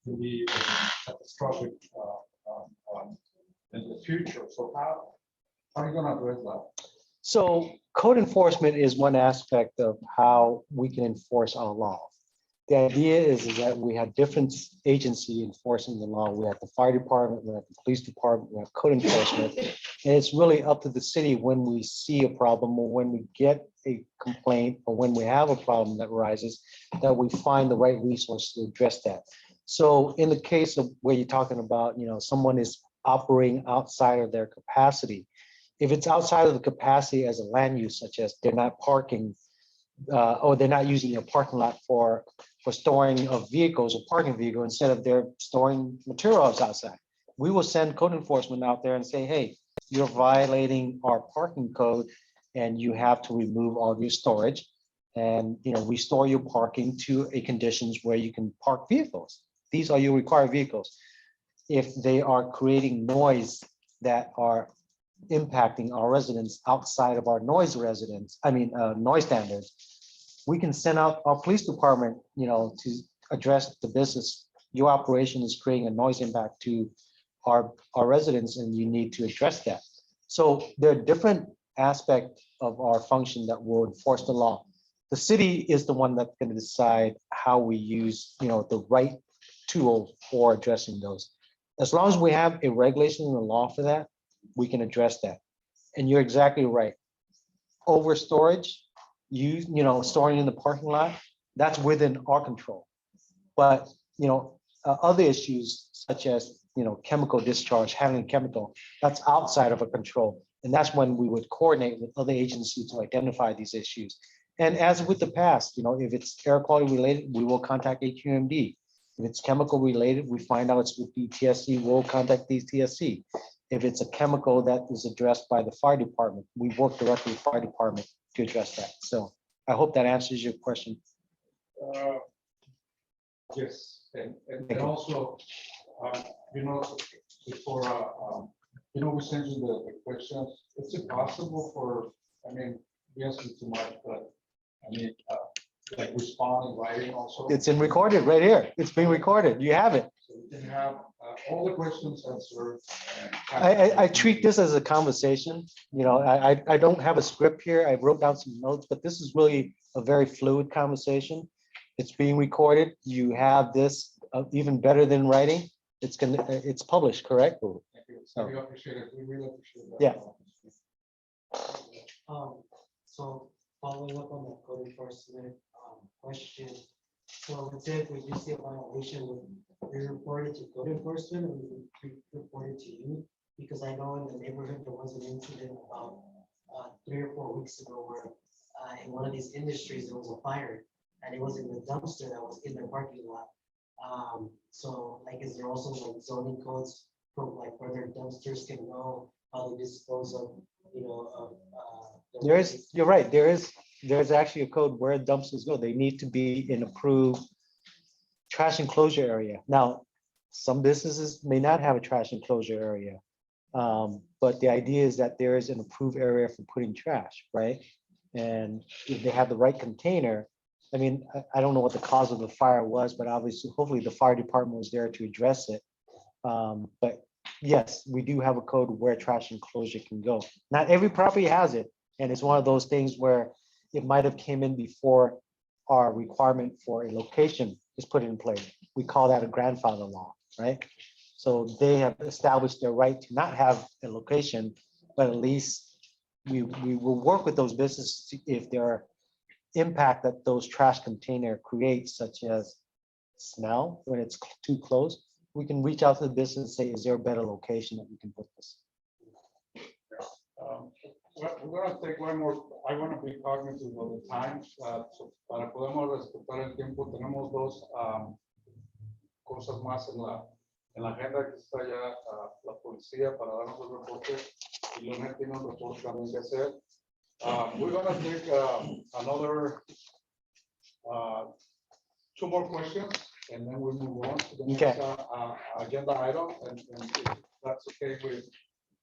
To be catastrophic in the future. So how are you gonna address that? So code enforcement is one aspect of how we can enforce our law. The idea is that we have different agency enforcing the law. We have the fire department, we have the police department, we have code enforcement. And it's really up to the city when we see a problem or when we get a complaint or when we have a problem that arises, that we find the right resource to address that. So in the case of where you're talking about, someone is operating outside of their capacity. If it's outside of the capacity as a land use, such as they're not parking or they're not using a parking lot for storing of vehicles or parking vehicle, instead of they're storing materials outside, we will send code enforcement out there and say, hey, you're violating our parking code and you have to remove all your storage and restore your parking to a conditions where you can park vehicles. These are your required vehicles. If they are creating noise that are impacting our residents outside of our noise standards, we can send out our police department, to address the business. Your operation is creating a noise impact to our residents, and you need to address that. So there are different aspects of our function that will enforce the law. The city is the one that's going to decide how we use, the right tool for addressing those. As long as we have a regulation and a law for that, we can address that. And you're exactly right. Over storage, storing in the parking lot, that's within our control. But other issues such as chemical discharge, having a chemical, that's outside of our control. And that's when we would coordinate with other agencies to identify these issues. And as with the past, if it's air quality related, we will contact AQMD. If it's chemical related, we find out it's with DTSC, we'll contact DTSC. If it's a chemical that is addressed by the fire department, we work directly with the fire department to address that. So I hope that answers your question. Yes, and also, before, we send you the questions. Is it possible for, we ask you too much, but like respond in writing also? It's in recorded right here. It's being recorded. You have it. So we can have all the questions answered. I treat this as a conversation. I don't have a script here. I wrote down some notes, but this is really a very fluid conversation. It's being recorded. You have this even better than writing. It's published, correct? Thank you. So we appreciate it. We really appreciate that. Yeah. So following up on the code enforcement question. So let's say if we do see a violation, we report it to code enforcement and we report it to you, because I know in the neighborhood there was an incident about 3 or 4 weeks ago where in one of these industries there was a fire and it was in the dumpster that was in the parking lot. So like, is there also like zoning codes for like where their dumpsters can go, how they dispose of, You're right. There's actually a code where dumpsters go. They need to be in approved trash enclosure area. Now, some businesses may not have a trash enclosure area, but the idea is that there is an approved area for putting trash, right? And if they have the right container, I don't know what the cause of the fire was, but obviously, hopefully the fire department was there to address it. But yes, we do have a code where trash enclosure can go. Not every property has it. And it's one of those things where it might have came in before our requirement for a location is put in place. We call that a grandfather law, right? So they have established their right to not have a location, but at least we will work with those businesses if there are impact that those trash container creates, such as smell when it's too close. We can reach out to the business and say, is there a better location that we can put this? We're gonna take one more, I wanna be cognizant of the time, para podemos respetar el tiempo, tenemos dos cosas más en la agenda que está ya la policía para darnos el reporte y Leonel tiene un reporte también que hacer. We're gonna take another two more questions and then we move on to the next agenda item and if that's okay with.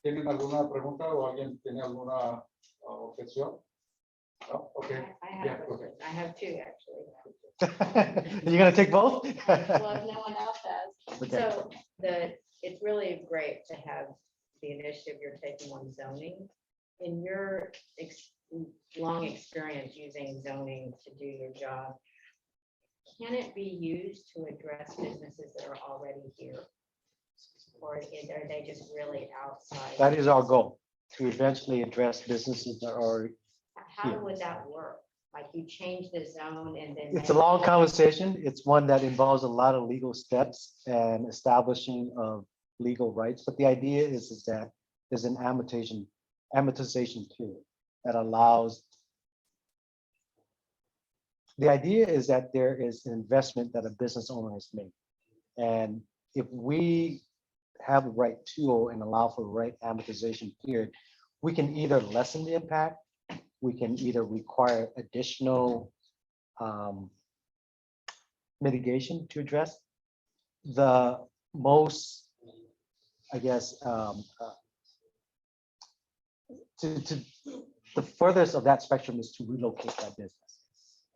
¿Tienen alguna pregunta o alguien tiene alguna objeción? No? Okay. I have two, actually. You're gonna take both? Well, if no one else has. Okay. So it's really great to have the initiative you're taking on zoning. In your long experience using zoning to do your job, can it be used to address businesses that are already here? Or are they just really outside? That is our goal, to eventually address businesses that are, How would that work? Like you change the zone and then. it's a long conversation. It's one that involves a lot of legal steps and establishing of legal rights. But the idea is that there's an amortization period that allows. The idea is that there is an investment that a business owner has made. And if we have the right tool and allow for the right amortization period, we can either lessen the impact, we can either require additional mitigation to address. The most, I guess, the furthest of that spectrum is to relocate that business.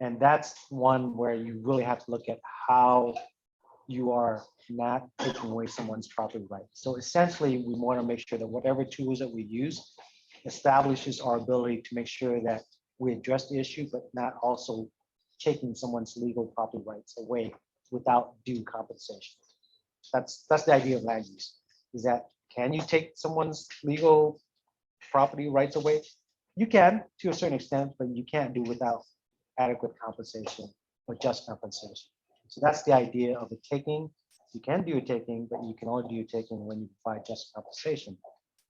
And that's one where you really have to look at how you are not taking away someone's property right. So essentially, we want to make sure that whatever tools that we use establishes our ability to make sure that we address the issue, but not also taking someone's legal property rights away without due compensation. That's the idea of land use, is that can you take someone's legal property rights away? You can to a certain extent, but you can't do without adequate compensation or just compensation. So that's the idea of a taking. You can do a taking, but you can only do a taking when you provide just compensation.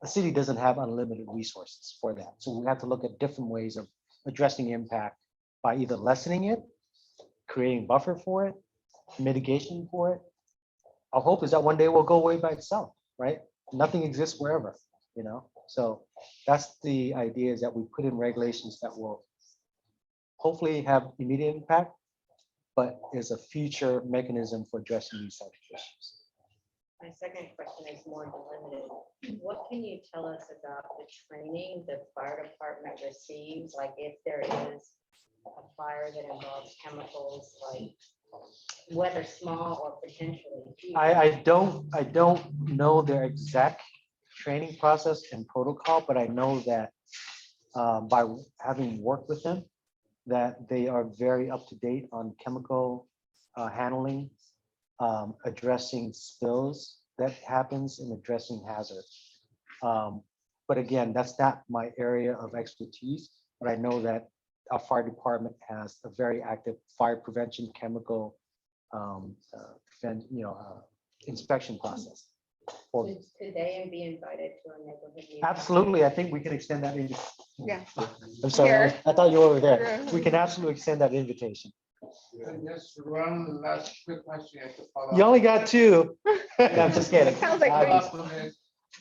The city doesn't have unlimited resources for that. So we have to look at different ways of addressing impact by either lessening it, creating buffer for it, mitigation for it. Our hope is that one day it will go away by itself, right? Nothing exists wherever, you know? So that's the idea, is that we put in regulations that will hopefully have immediate impact, but is a future mechanism for addressing these types of issues. My second question is more delimited. What can you tell us about the training the fire department receives? Like if there is a fire that involves chemicals, like whether small or potentially huge? I don't know their exact training process and protocol, but I know that by having worked with them, that they are very up to date on chemical handling, addressing spills that happens, and addressing hazards. But again, that's not my area of expertise, but I know that our fire department has a very active fire prevention chemical inspection process. Could they be invited to a neighborhood meeting? Absolutely, I think we can extend that. Yeah. I'm sorry, Here. I thought you were over there. Yeah. We can absolutely extend that invitation. And just one last quick question to follow You up. only got two. I'm just kidding. Sounds like Follow Uh, up on this.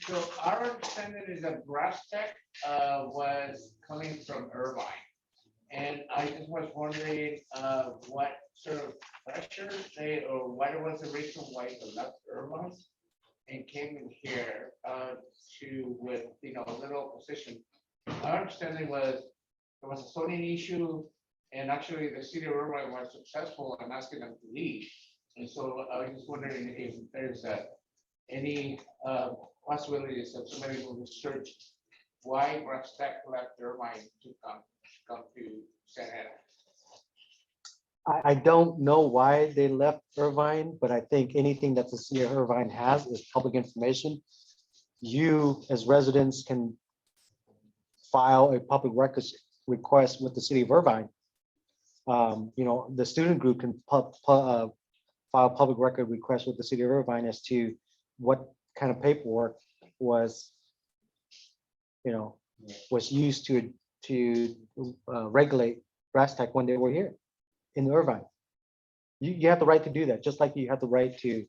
So our understanding is that Brass Tech was coming from Irvine. And I just was wondering what sort of pressure they, or what was the reason why they left Irvine and came in here to with, a little opposition. Our understanding was there was a zoning issue, and actually the city of Irvine was successful in asking them to leave. And so I was just wondering if there's any possibilities that somebody will research why Brass Tech left Irvine to come to San Ana. I don't know why they left Irvine, but I think anything that the city of Irvine has is public information. You, as residents, can file a public records request with the city of Irvine. The student group can file a public record request with the city of Irvine as to what kind of paperwork was, was used to regulate grass tech when they were here in Irvine. You have the right to do that, just like you have the right to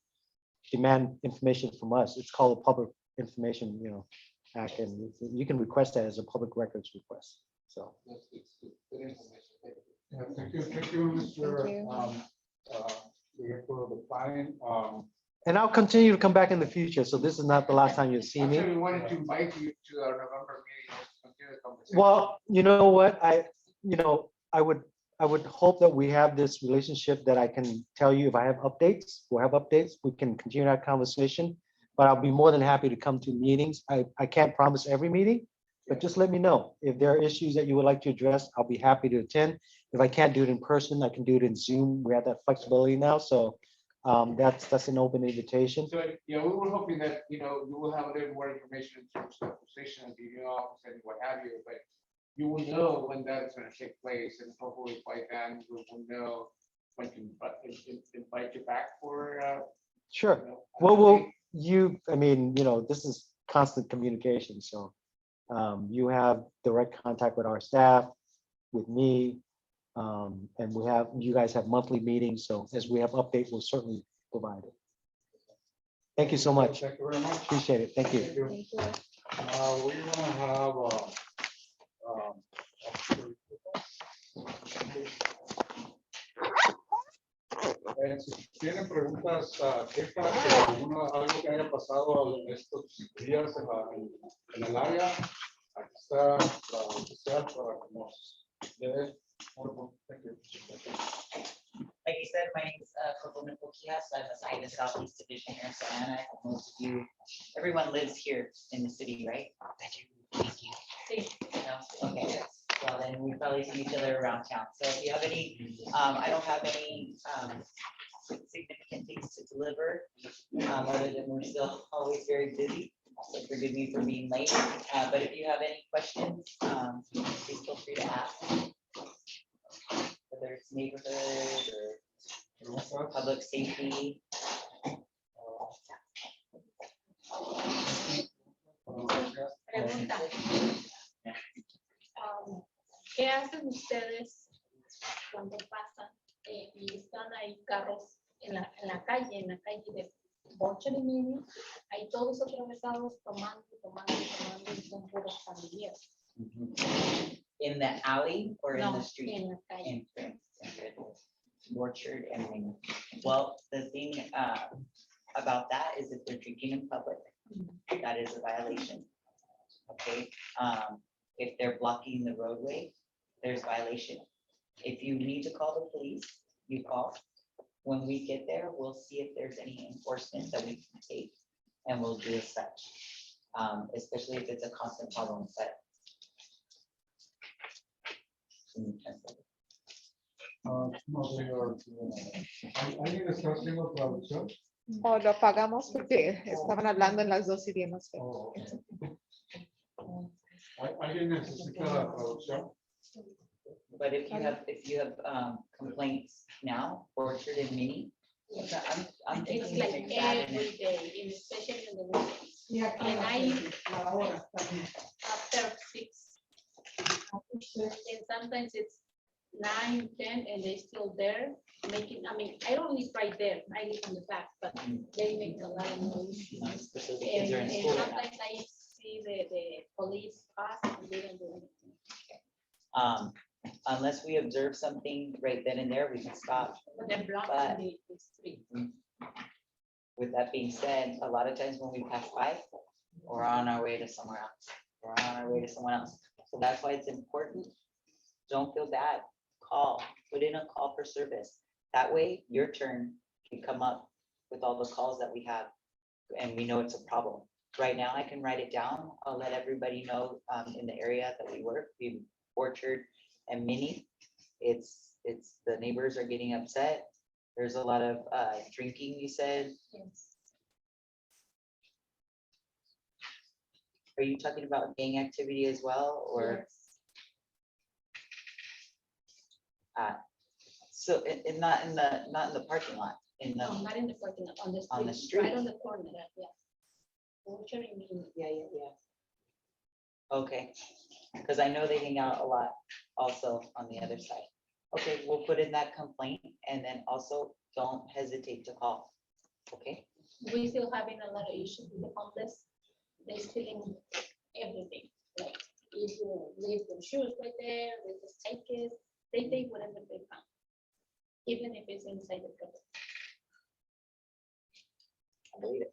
demand information from us. It's called a public information, act, and you can request that as a public records request. So. Yeah, thank you, Mr. Director of the planning. And I'll continue to come back in the future. So this is not the last time you'll see me. Actually, we wanted to invite you to our November meeting. To continue the conversation. Well, you know what, I would hope that we have this relationship that I can tell you if I have updates, we'll have updates, we can continue that conversation. But I'll be more than happy to come to meetings. I can't promise every meeting, but just let me know. If there are issues that you would like to address, I'll be happy to attend. If I can't do it in person, I can do it in Zoom. We have that flexibility now, so that's an open invitation. So, yeah, we were hoping that, you will have a little more information in terms of position of the new office and what have you, but you will know when that's gonna take place, and hopefully by then we will know when to invite you back for. Sure. This is constant communication, so you have direct contact with our staff, with me, and you guys have monthly meetings, so as we have updates, we'll certainly provide it. Thank you so much. Thank you very much. Appreciate it. Thank you. Thank you. Thank you. We're gonna have si tienen preguntas, quejas, algo que haya pasado en estos días en el área, aquí está la oficial para que nos dé. Thank you. Like I said, my name is Coco Nicoquias. I'm assigned to Southeast Division here in Santa Ana. Most of you, everyone lives here in the city, right? Thank you. No? Okay, well then we probably see each other around town. So if you have any, I don't have any significant things to deliver, other than we're still always very busy. So forgive me for being late, but if you have any questions, please feel free to ask. Whether it's neighborhood or public safety. Pregunta. ¿Qué hacen ustedes cuando pasan y están ahí carros en la calle de Boche de Mini? Hay todos atravesados tomando, y son puros familiares. In the alley or in the street? En la calle. Orchard and Minh. Well, the thing about that is if they're drinking in public, that is a violation. Okay, if they're blocking the roadway, there's violation. If you need to call the police, you call. When we get there, we'll see if there's any enforcement that we can take, and we'll do as such, especially if it's a constant problem. But ¿Alguien está haciendo traducción? O lo pagamos porque estaban hablando en las dos idiomas. Oh, ¿Alguien necesita la traducción? But if you have complaints now, Orchard and Mini, I'm It's thinking like like that. every day, especially in the weekends. And after 6. And sometimes it's 9, 10, and they're still there making, I don't live right there, I live in the back, but they make a lot of noise. Especially the kids are in And school. sometimes I see the police pass and they don't do anything. Unless we observe something right then and there, we can stop. But they're blocking the street. With that being said, a lot of times when we pass by, we're on our way to somewhere else. We're on our way to someone else. So that's why it's important. Don't feel bad. Call, put in a call for service. That way your turn can come up with all the calls that we have and we know it's a problem. Right now I can write it down. I'll let everybody know in the area that we work, we Orchard and Mini. It's the neighbors are getting upset. There's a lot of drinking, you said. Yes. Are you talking about gang activity as well, or? Yes. So not in the parking lot, No, not in the parking lot, on the street. On the street. Right on the corner, yeah. Orchard and Mini. Yeah. Okay, because I know they hang out a lot also on the other side. Okay, we'll put in that complaint and then also don't hesitate to call. Okay, We still having a lot of issues with the homeless. They stealing everything. Like if you leave your shoes right there, they just take it. They take whatever they found, even if it's inside the building. I believe it.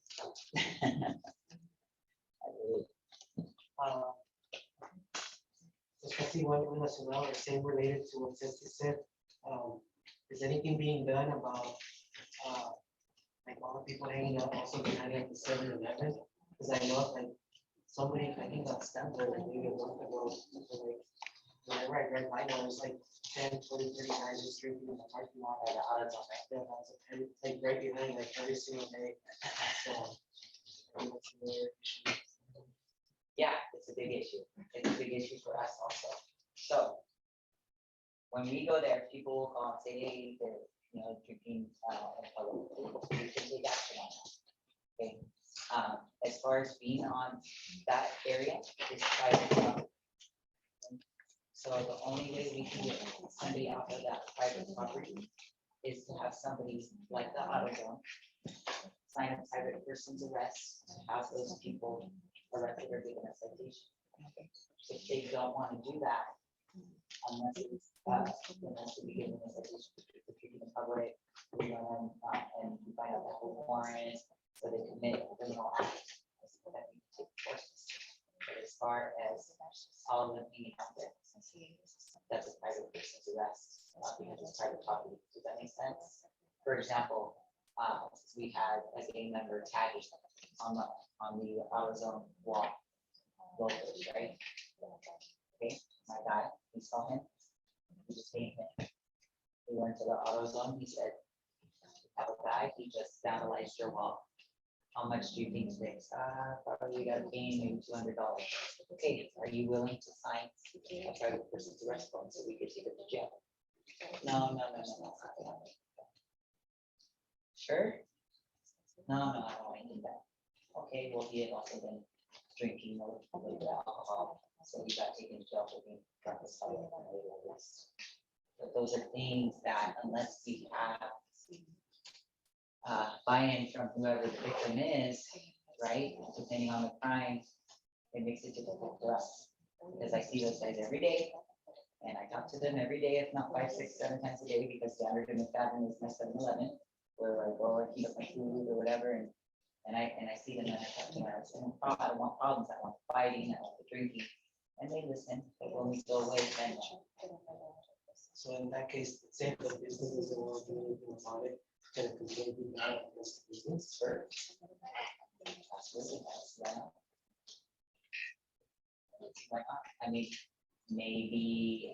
I believe it. Especially when as well, the same related to what Ceci said. Is anything being done about, like all the people hanging out also behind like the 7-Eleven? Because I know like somebody, I think got stabbed there like maybe a month ago. Like, right by now, it's like 10, 20, 30 guys just drinking in the parking lot at the auto zone, right there. And it's like right behind like every single day. So, it's a weird issue. Yeah, it's a big issue. It's a big issue for us also. So when we go there, people will call and say, hey, they're, you know, drinking, in public. We can take action on that. Okay. As far as being on that area, it's private property. So the only way we can get somebody off of that private property is to have somebody like the auto zone sign a private person's arrest, to have those people arrested or given a citation. If they don't want to do that, unless it's, unless we give them a citation, if you can cover it, we run, and we find out the whole warrant, so they commit a criminal act. That's what that means to enforce. But as far as all of them being out there, that's a private person's arrest, not because it's private property. Does that make sense? For example, we had a gang member tagged on the AutoZone wall, locals, right? Okay, my guy, we saw him, he just came in. We went to the AutoZone, he said, have a guy, he just vandalized your wall. How much do you think it takes? Probably you gotta pay maybe $200. Okay, are you willing to sign a private person's arrest form so we could take it to jail? No. Sure? No, I don't want to do that. Okay, well, he had also been drinking a little bit of alcohol, so he got taken to jail for being drunk as hell. But those are things that unless we have buy-in from whoever the victim is, right, depending on the crime, it makes it difficult for us. Because I see those guys every day, and I talk to them every day, if not 5, 6, 7 times a day, because Standard and McFadden is my 7-Eleven, where I go and heat up my food or whatever, and I see them and I talk to them. I say, I don't want problems, I want fighting, I want the drinking, and they listen, but when we go away, then. So in that case, say the business doesn't want to do anything about it, can it completely not against the business? Sure. Absolutely, why not? Why not? I mean, maybe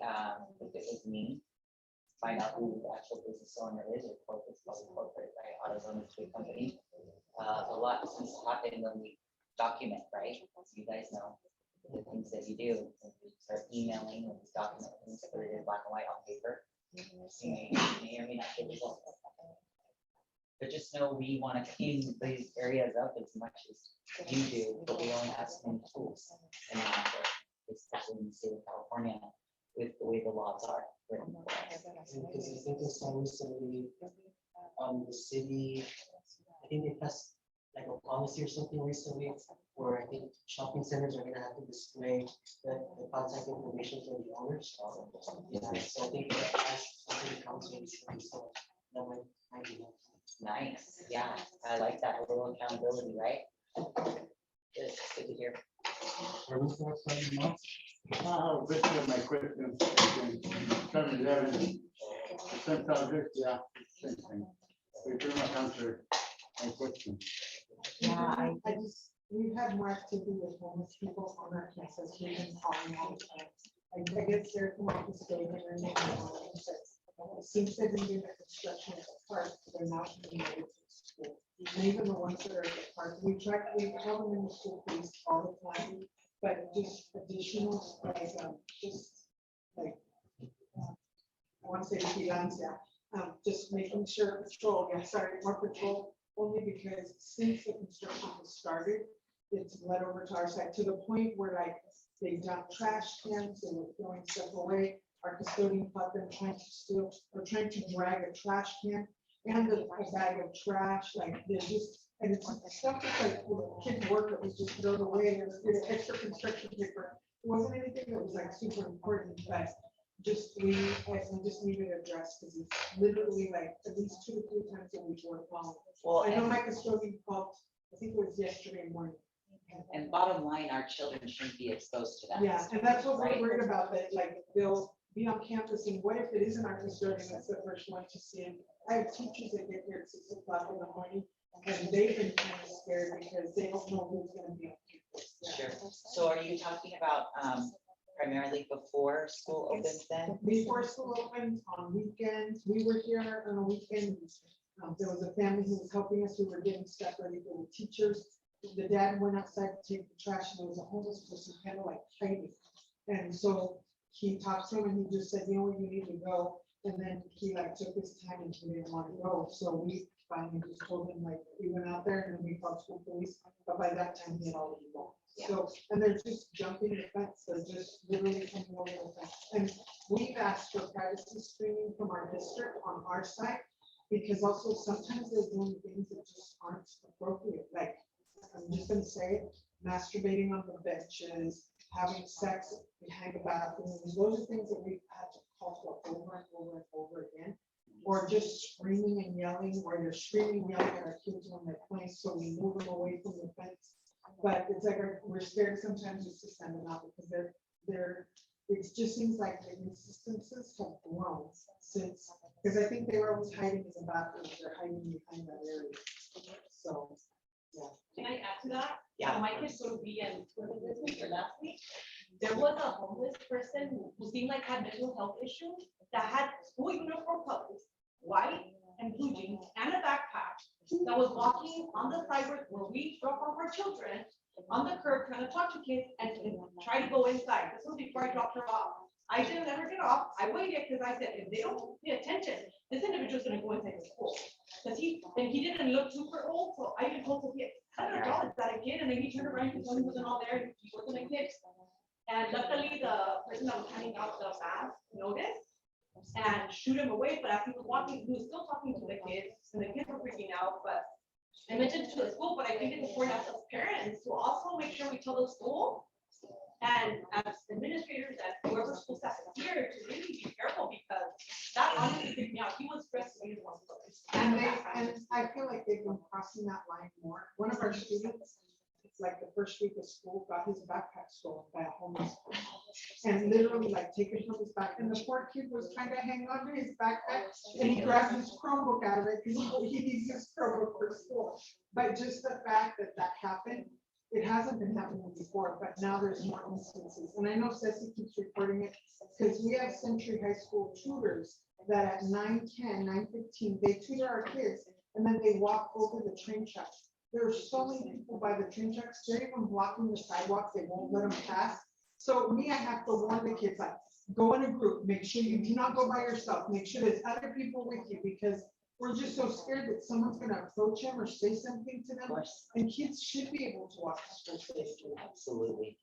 if it was me, find out who the actual business owner is, or corporate, right? AutoZone is a big company. A lot seems to happen when we document, right? You guys know the things that you do. When you start emailing and document things, put it in black and white on paper. You may or may not get results. But just know we want to clean these areas up as much as you do, but we only have so many tools. And especially in the state of California, with the way the laws are. Because I think it's some recently, the city, I think they passed like a policy or something recently, where I think shopping centers are gonna have to display the contact information for the owners. Yeah, so I think that's something the council recently, so that might be helpful. Nice, yeah, I like that, a little accountability, right? Good to hear. Basically, my question, 7-Eleven, Central District, yeah, same thing. We pretty much answered my question. Yeah, we've had more activity with homeless people on our campus, we've been calling all the time. I guess they're not to stay there and it seems they've been doing the construction at the park, they're not being able to school. And even the ones that are at the park, we call them in the school police all the time, but just additional, just like, I want to say vigilancia, just making sure patrol, more patrol, only because since the construction has started, it's led over to our side, to the point where like they dumped trash cans, they were throwing stuff away. Our custodian caught them trying to steal, or trying to drag a trash can and a bag of trash, like they're just, and it's stuff that's like, kids work, it was just thrown away, and it's extra construction paper. It wasn't anything that was like super important, but I just need it addressed, because it's literally like at least 2 to 3 times a week we're calling. Well, I know and, my custodian called, I think it was yesterday morning. and bottom line, our children shouldn't be exposed to that. Yeah, and that's what we're Right. worried about, that like they'll be on campus, and what if it isn't our custodian that's the first one to see it? I have teachers that get here at 6 o'clock in the morning, and they've been kind of scared because they don't know who's gonna be on campus. Yeah. Sure. So are you talking about primarily before school opens then? Before school opens, on weekends, we were here on a weekend. There was a family who was helping us. We were getting stuff ready for the teachers. The dad went outside to take the trash, and there was a homeless person kind of like hiding. And so he talked to him, and he just said, you know what, you need to go. And then he like took his time, and he didn't want to go. So we finally just told him, like, we went out there, and then we called school police. But by that time, he had already gone. So, and they're just jumping the fence, they're just literally coming over the fence. And we've asked for privacy screening from our district on our side, because also sometimes they're doing things that just aren't appropriate, like, I'm just gonna say it, masturbating on the benches, having sex behind the bathrooms, those are things that we've had to call for over and over and over again. Or just screaming and yelling, or they're screaming and yelling at our kids when they're playing, so we move them away from the fence. But it's like, we're scared sometimes just to send them out, because it just seems like the instances have grown since, because I think they were always hiding in the bathrooms, they're hiding behind that area. So, yeah. Can I add to that? Yeah. My kids will be in, was it this week or last week? There was a homeless person who seemed like had mental health issues that had school uniform colors, white and blue jeans, and a backpack, that was walking on the sidewalk where we drop off our children on the curb, trying to talk to kids and try to go inside. This was before I dropped her off. I didn't let her get off. I waited because I said, if they don't pay attention, this individual's gonna go inside the school. Because he didn't look super old, so I even told Sophia, I don't know, is that a kid? And then he turned around because he wasn't all there, he wasn't a kid. And luckily, the person that was handing out the mask noticed and shoot him away, but as he was walking, he was still talking to the kids, and the kids were freaking out, but I mentioned to the school, but I think it's important as parents to also make sure we tell the school and as administrators and whoever school staff is here to really be careful, because that honestly freaked me out. He was stressed. And I feel like they've been crossing that line more. One of our students, it's like the first week of school, got his backpack stolen by a homeless person. And literally like taken from his back, and the poor kid was trying to hang on to his backpack, and he grabbed his Chromebook out of it because he needs his Chromebook for school. But just the fact that that happened, it hasn't been happening before, but now there's more instances. And I know Ceci keeps reporting it, because we have Century High School tutors that at 9:10, 9:15, they tutor our kids, and then they walk over the train tracks. There are so many people by the train tracks, they're even blocking the sidewalks, they won't let them pass. So me, I have to warn the kids, like, go in a group, make sure you do not go by yourself, make sure there's other people with you, because we're just so scared that someone's gonna approach them or say something to them. And kids should be able to walk to school safely. Absolutely.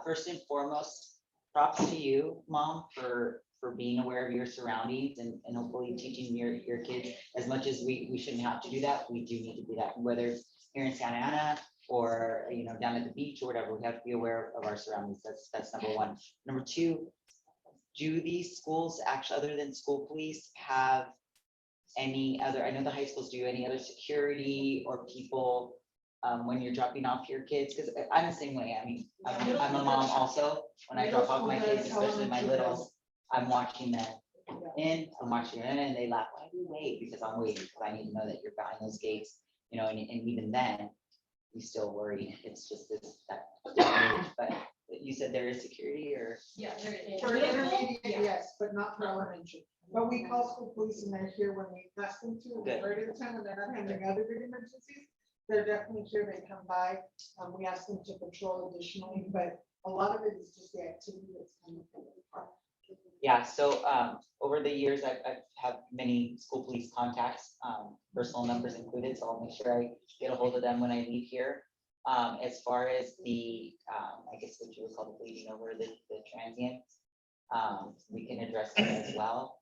First and foremost, props to you, Mom, for being aware of your surroundings and hopefully teaching your kids. As much as we shouldn't have to do that, we do need to do that, whether it's here in Santa Ana or, you know, down at the beach or whatever. We have to be aware of our surroundings. That's number one. Number two, do these schools actually, other than school police, have any other, I know the high schools do, any other security or people when you're dropping off your kids? Because I'm the same way. I mean, I'm a mom also. When I drop off my kids, especially my littles, I'm watching them in, I'm watching them in, and they laugh, why do you wait? Because I'm waiting, because I need to know that you're behind those gates, you know, and even then, we still worry. It's just this, that, but you said there is security, or? Yeah, there is. For intermediate, yes, but not for elementary. But we call school police, and they're here when we ask them to, Good. majority of the time, when they're not handling other big emergencies. They're definitely here, they come by, we ask them to patrol additionally, but a lot of it is just the activity that's coming from the park. Yeah, so over the years, I've had many school police contacts, personal numbers included, so I'll make sure I get a hold of them when I leave here. As far as the, I guess what you would call the bleeding over, the transient, we can address that as well.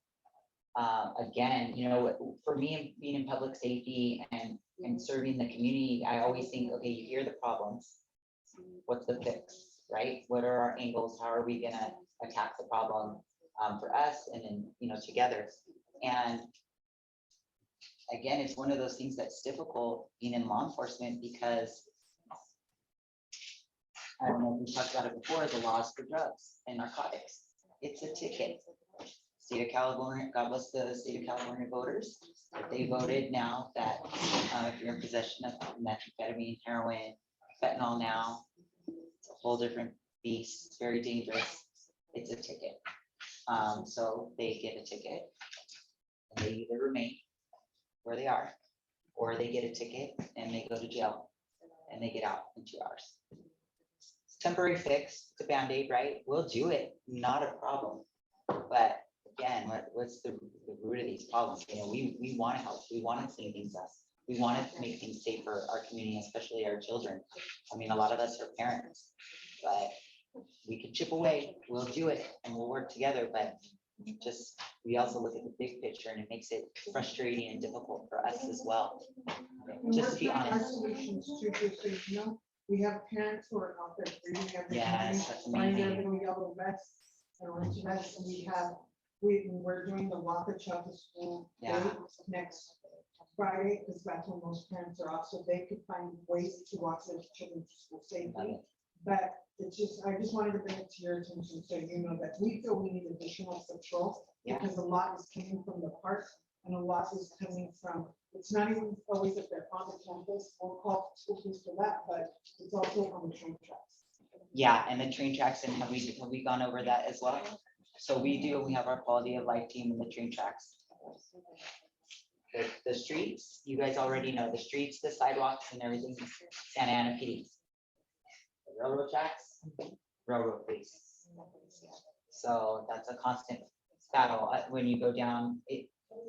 Again, you know, for me, being in public safety and serving the community, I always think, okay, you hear the problems. What's the fix, right? What are our angles? How are we gonna attack the problem for us and then, you know, together? And again, it's one of those things that's difficult being in law enforcement because I don't know if we talked about it before, the laws for drugs and narcotics. It's a ticket. State of California, God bless the state of California voters. But they voted now that if you're in possession of methamphetamine, heroin, fentanyl now, it's a whole different beast. It's very dangerous. It's a ticket. So they get a ticket and they either remain where they are, or they get a ticket and they go to jail and they get out in 2 hours. It's a temporary fix, it's a Band-Aid, right? We'll do it, not a problem. But again, what's the root of these problems? You know, we want to help, we want to clean things up. We want to make things safe for our community, especially our children. I mean, a lot of us are parents, but we can chip away, we'll do it, and we'll work together, but just, we also look at the big picture and it makes it frustrating and difficult for us as well. Just to be honest. We have parents who are out there breathing every Yes, day, that's finding their amazing. little yellow vests and orange vests, and we're doing the Walk the Child to School Yeah. day next Friday, because that's when most parents are off, so they could find ways to walk their children to school safely. But it's just, I just wanted to bring it to your attention, so you know that we feel we need additional patrol, Yeah. because a lot is coming from the park, and a lot is coming from, it's not even always that they're on the campus, we'll call school police for that, but it's also on the train tracks. Yeah, and the train tracks, and have we gone over that as well? So we have our quality of life team in the train tracks. The streets, you guys already know, the streets, the sidewalks and everything, Santa Ana PD. The railroad tracks, railroad police. So that's a constant battle when you go down.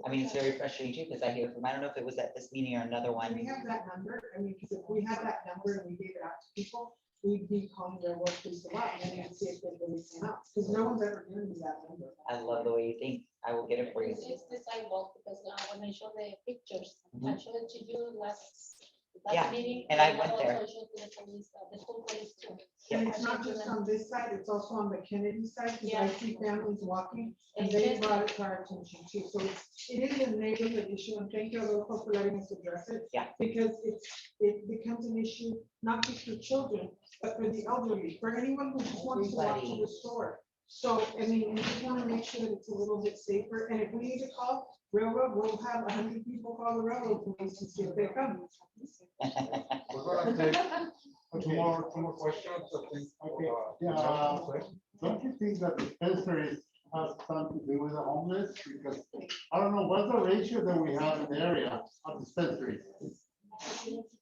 I mean, it's very frustrating too, because I hear from, I don't know if it was at this meeting or another one. We have that number, I mean, because if we had that number and we gave it out to people, we'd be calling their work police a lot, and then we'd see if they really came out, because no one's ever given me that number. I love the way you think. I will get it for you. It's the sidewalk, because when I show the pictures, I Mhm. showed it to you last Yeah, meeting. and I went also there. showed to the police, the school police too. And it's not just on this side, it's also on the Kennedy side, because I Yeah. see families walking, and they brought it to our attention too, so it is a neighborhood issue, and thank you, Adolfo, for letting us address it. Yeah. Because it becomes an issue, not just for children, but for the elderly, for anyone who just wants to walk to Everybody. the store. So, I mean, we just wanna make sure that it's a little bit safer, and if we need to call railroad, we'll have 100 people call the railroad police and see if they come. We're gonna take two more questions, I think. Okay, yeah, don't you think that dispensaries have something to do with the homeless? Because I don't know, what's the ratio that we have in the area of dispensaries?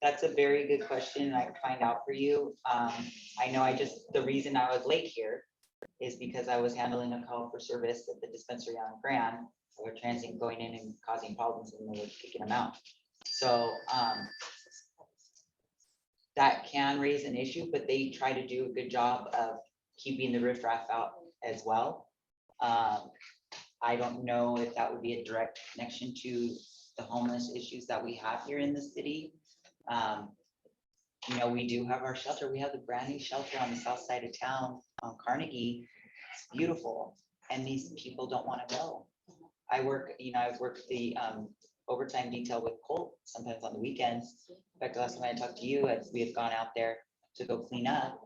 That's a very good question. I can find out for you. I know the reason I was late here is because I was handling a call for service at the dispensary on Grand. Where transient going in and causing problems and they were kicking them out. So that can raise an issue, but they try to do a good job of keeping the riffraff out as well. I don't know if that would be a direct connection to the homeless issues that we have here in the city. You know, we do have our shelter. We have the brand new shelter on the south side of town on Carnegie. It's beautiful. And these people don't want to go. I've worked the overtime detail with Colt sometimes on the weekends. In fact, the last time I talked to you, we have gone out there to go clean up.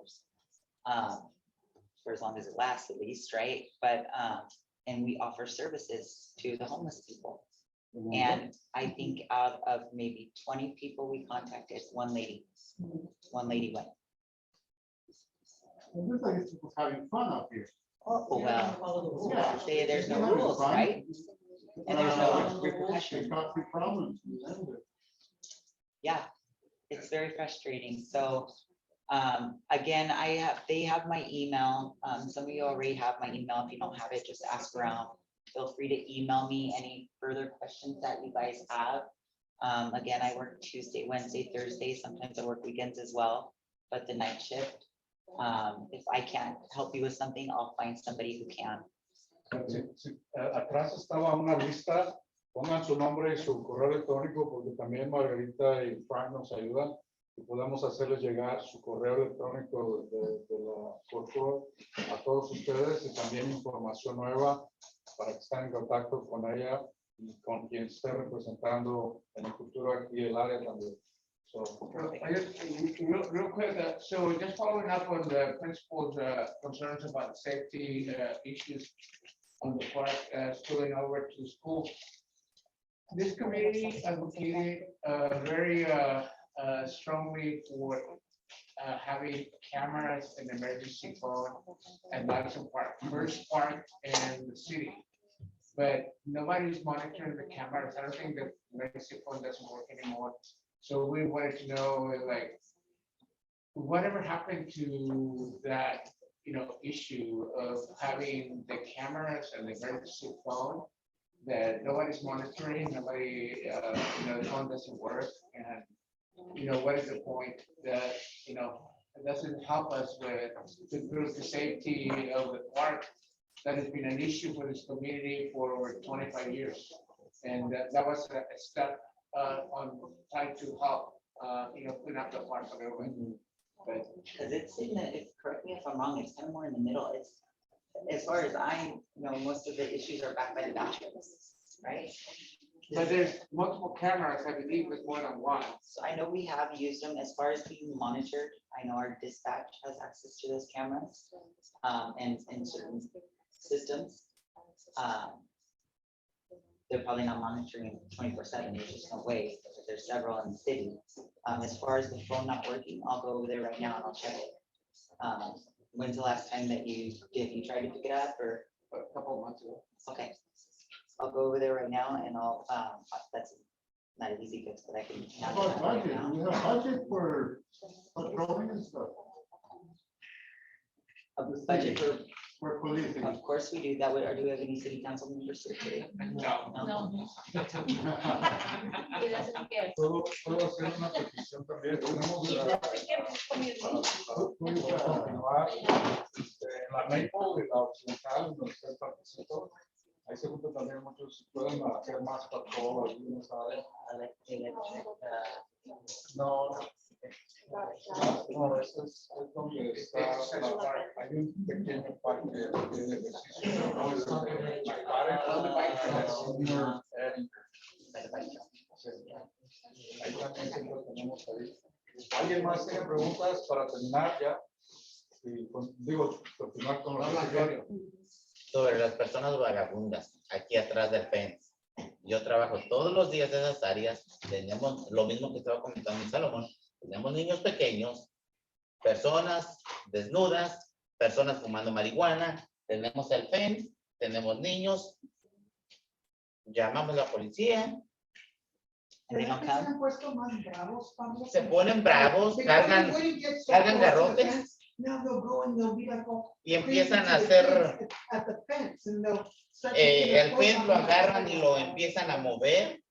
For as long as it lasts at least, right? But and we offer services to the homeless people. And I think out of maybe 20 people we contacted, one lady went. It looks like it's people having fun up here. Oh, well, Yeah. there's no They're having rules, fun. right? And there's no They repercussion. cause you problems. Yeah, it's very frustrating. So, again, they have my email. Some of you already have my email. If you don't have it, just ask around. Feel free to email me any further questions that you guys have. Again, I work Tuesday, Wednesday, Thursday, sometimes I work weekends as well, but the night shift. If I can't help you with something, I'll find somebody who can. Atrás estaba una lista, pongan su nombre y su correo electrónico porque también Margarita y Frank nos ayudan y podemos hacerles llegar su correo electrónico de la corporate a todos ustedes y también información nueva para que estén en contacto con ella y con quien esté representando en el futuro aquí el área también. So, I just, real quick, so just following up on the principal's concerns about safety issues on the park, spilling over to the school. This community advocated very strongly for having cameras and emergency phone at Madison Park, first park in the city. But nobody's monitoring the cameras. I don't think the emergency phone doesn't work anymore. So we wanted to know, like, whatever happened to that, issue of having the cameras and the emergency phone that nobody's monitoring, nobody, the phone doesn't work, and what is the point that it doesn't help us with to improve the safety of the park that has been an issue for this community for over 25 years, and that was a step on trying to help, clean up the park a little bit. But Because it's in the, correct me if I'm wrong, it's kind of more in the middle. It's, as far as I know, most of the issues are back by the bathrooms, right? there's multiple cameras, I believe, with more than one. So I know we have used them as far as being monitored. I know our dispatch has access to those cameras, and certain systems. They're probably not monitoring 24/7, there's just no way, but there's several in the city. As far as the phone not working, I'll go over there right now and I'll check it. When's the last time that you tried to pick it up, or? A couple of months ago. Okay. I'll go over there right now and I'll, that's not an easy fix, but I can. How about budget? You have budget for patrolling and stuff, A budget for policing? of course we do that, or do we have any city council members here today? No. No, he doesn't care. Puedo hacer una petición también. Tenemos He para doesn't care for community. continuar en la Maple y la Occidental, donde está el parquecito. Ahí se juntan también muchos, pueden hacer más patrol algunos áreas. No, no, eso es donde está la parque. Hay un pequeño parque de ejercicio. No, es donde el ahí también siempre tenemos ahí. ¿Alguien más tiene preguntas para terminar ya? Y digo, continuar con los sobre las personas vagabundas aquí atrás del fence. Yo trabajo todos los días en esas áreas. Tenemos lo mismo que estaba comentando Salomón. Tenemos niños pequeños, personas desnudas, personas fumando marihuana. Tenemos el fence, tenemos niños. Llamamos a la policía. ¿Verdad que se han puesto más bravos, Pablo? Se ponen bravos, cargan garrotes. Now they'll go and they'll be like, oh, Y empiezan a hacer at the fence and they'll start taking their el clothes fence, off. lo agarran y lo empiezan a mover.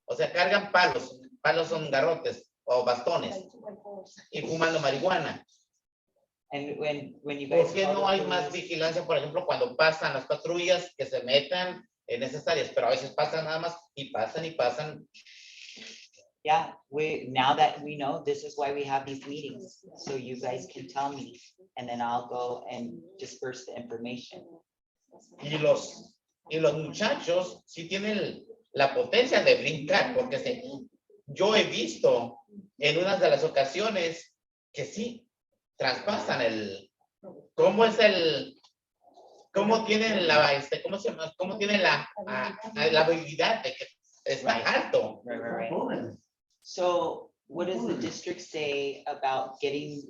O sea, cargan palos. Palos son garrotes o bastones. Y fumando marihuana. And when you guys. ¿Por qué no hay más vigilancia, por ejemplo, cuando pasan las patrullas que se metan en esas áreas? Pero a veces pasan nada más y pasan y pasan. Yeah, now that we know, this is why we have these meetings, so you guys can tell me, and then I'll go and disperse the information. Y los muchachos sí tienen la potencia de brincar, porque yo he visto en unas de las ocasiones que sí traspasan cómo tienen ¿cómo se llama? ¿Cómo tienen la habilidad de que es tan alto? Right. So what does the district say about getting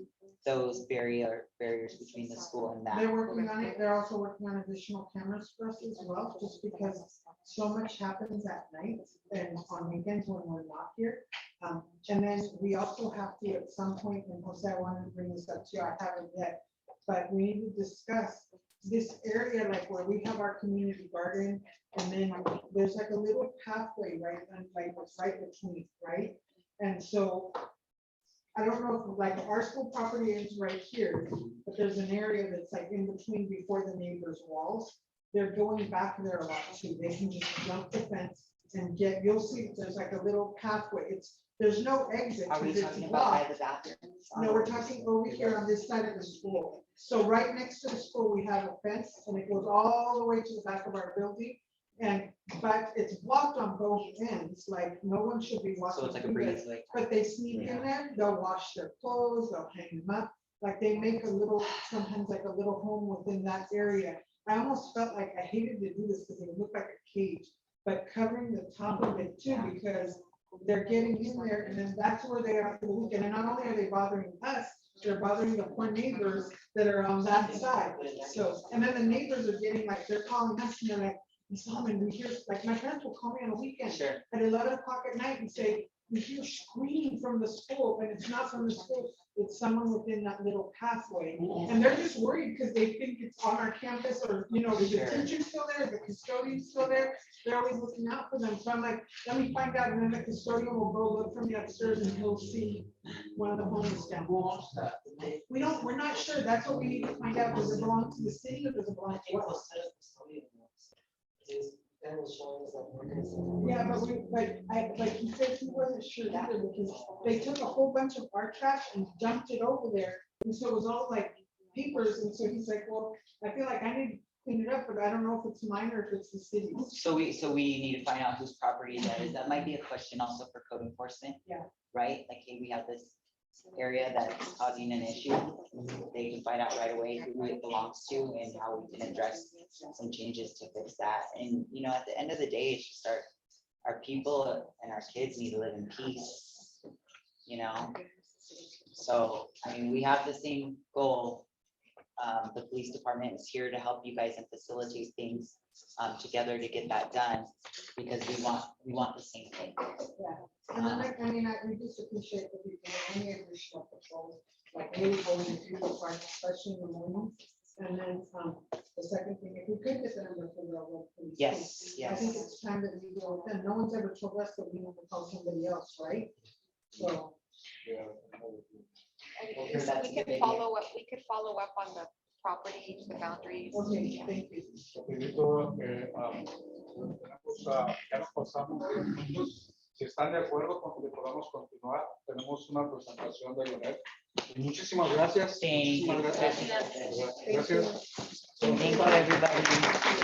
those barriers between the school and that? They're working on it. They're also working on additional cameras for us as well, just because so much happens at night and on weekends when we're not here. And then we also have to, at some point, and Jose, I wanted to bring this up to you, I haven't yet, but we need to discuss this area, like where we have our community garden, and then there's like a little pathway, right, and like it's right between, right? And so I don't know if like our school property is right here, but there's an area that's like in between before the neighbor's walls. They're going back there a lot too. They can just jump the fence and get, you'll see there's like a little pathway. There's no exit. Are we 'cause it's talking about by blocked. the bathrooms? No, we're talking over here on this side of the school. So right next to the school, we have a fence and it goes all the way to the back of our building. But it's blocked on both ends, like no one should be walking. So it's like a through there. breezeway. But they sneak in there, they'll wash their clothes, they'll hang them up, like they make a little, sometimes like a little home within that area. I almost felt like I hated to do this because it looked like a cage, but covering the top of it too, because they're getting in there and then that's where they are for the weekend. And not only are they bothering us, they're bothering the poor neighbors that are on that side. So, and then the neighbors are getting like, they're calling us and they're like, Ms. Almond, we hear, like my parents will call me on a weekend Sure. at 11 o'clock at night and say, we hear screaming from the school, and it's not from the school, it's someone within that little pathway. And they're just worried because they think it's on our campus, or, you know, is the Sure. teacher still there, the custodian still there? They're always looking out for them. So I'm like, let me find out, and then the custodian will go look from the upstairs and he'll see one of the homeless down. We're not sure. That's what we need to find out. Does it belong to the city or does it belong to us? Yeah, but he said he wasn't sure either because they took a whole bunch of our trash and dumped it over there. And so it was all like papers. And so he's like, well, I feel like I need to clean it up, but I don't know if it's mine or if it's the city's. So we need to find out whose property that is. That might be a question also for code enforcement. Yeah. Right? Like, hey, we have this area that's causing an issue. They can find out right away who it belongs to and how we can address some changes to fix that. And, you know, at the end of the day, it's just our people and our kids need to live in peace, you know? So, I mean, we have the same goal. The police department is here to help you guys and facilitate things together to get that done, because we want the same thing. Yeah, and then we just appreciate the people, any additional patrols, like maybe going to do the park, especially in the morning. And then the second thing, if we could get the number for the railroad police. Yes, I think yes. it's time that we go with them. No one's ever told us that we have to call somebody else, right? So. And we could follow up on the property, the boundaries. Okay, thank you. Rapidito, ya nos pasamos 10 minutos. Si están de acuerdo con que podamos continuar, tenemos una presentación de Leonel. Muchísimas gracias. Thank you. Gracias. Thank you, everybody.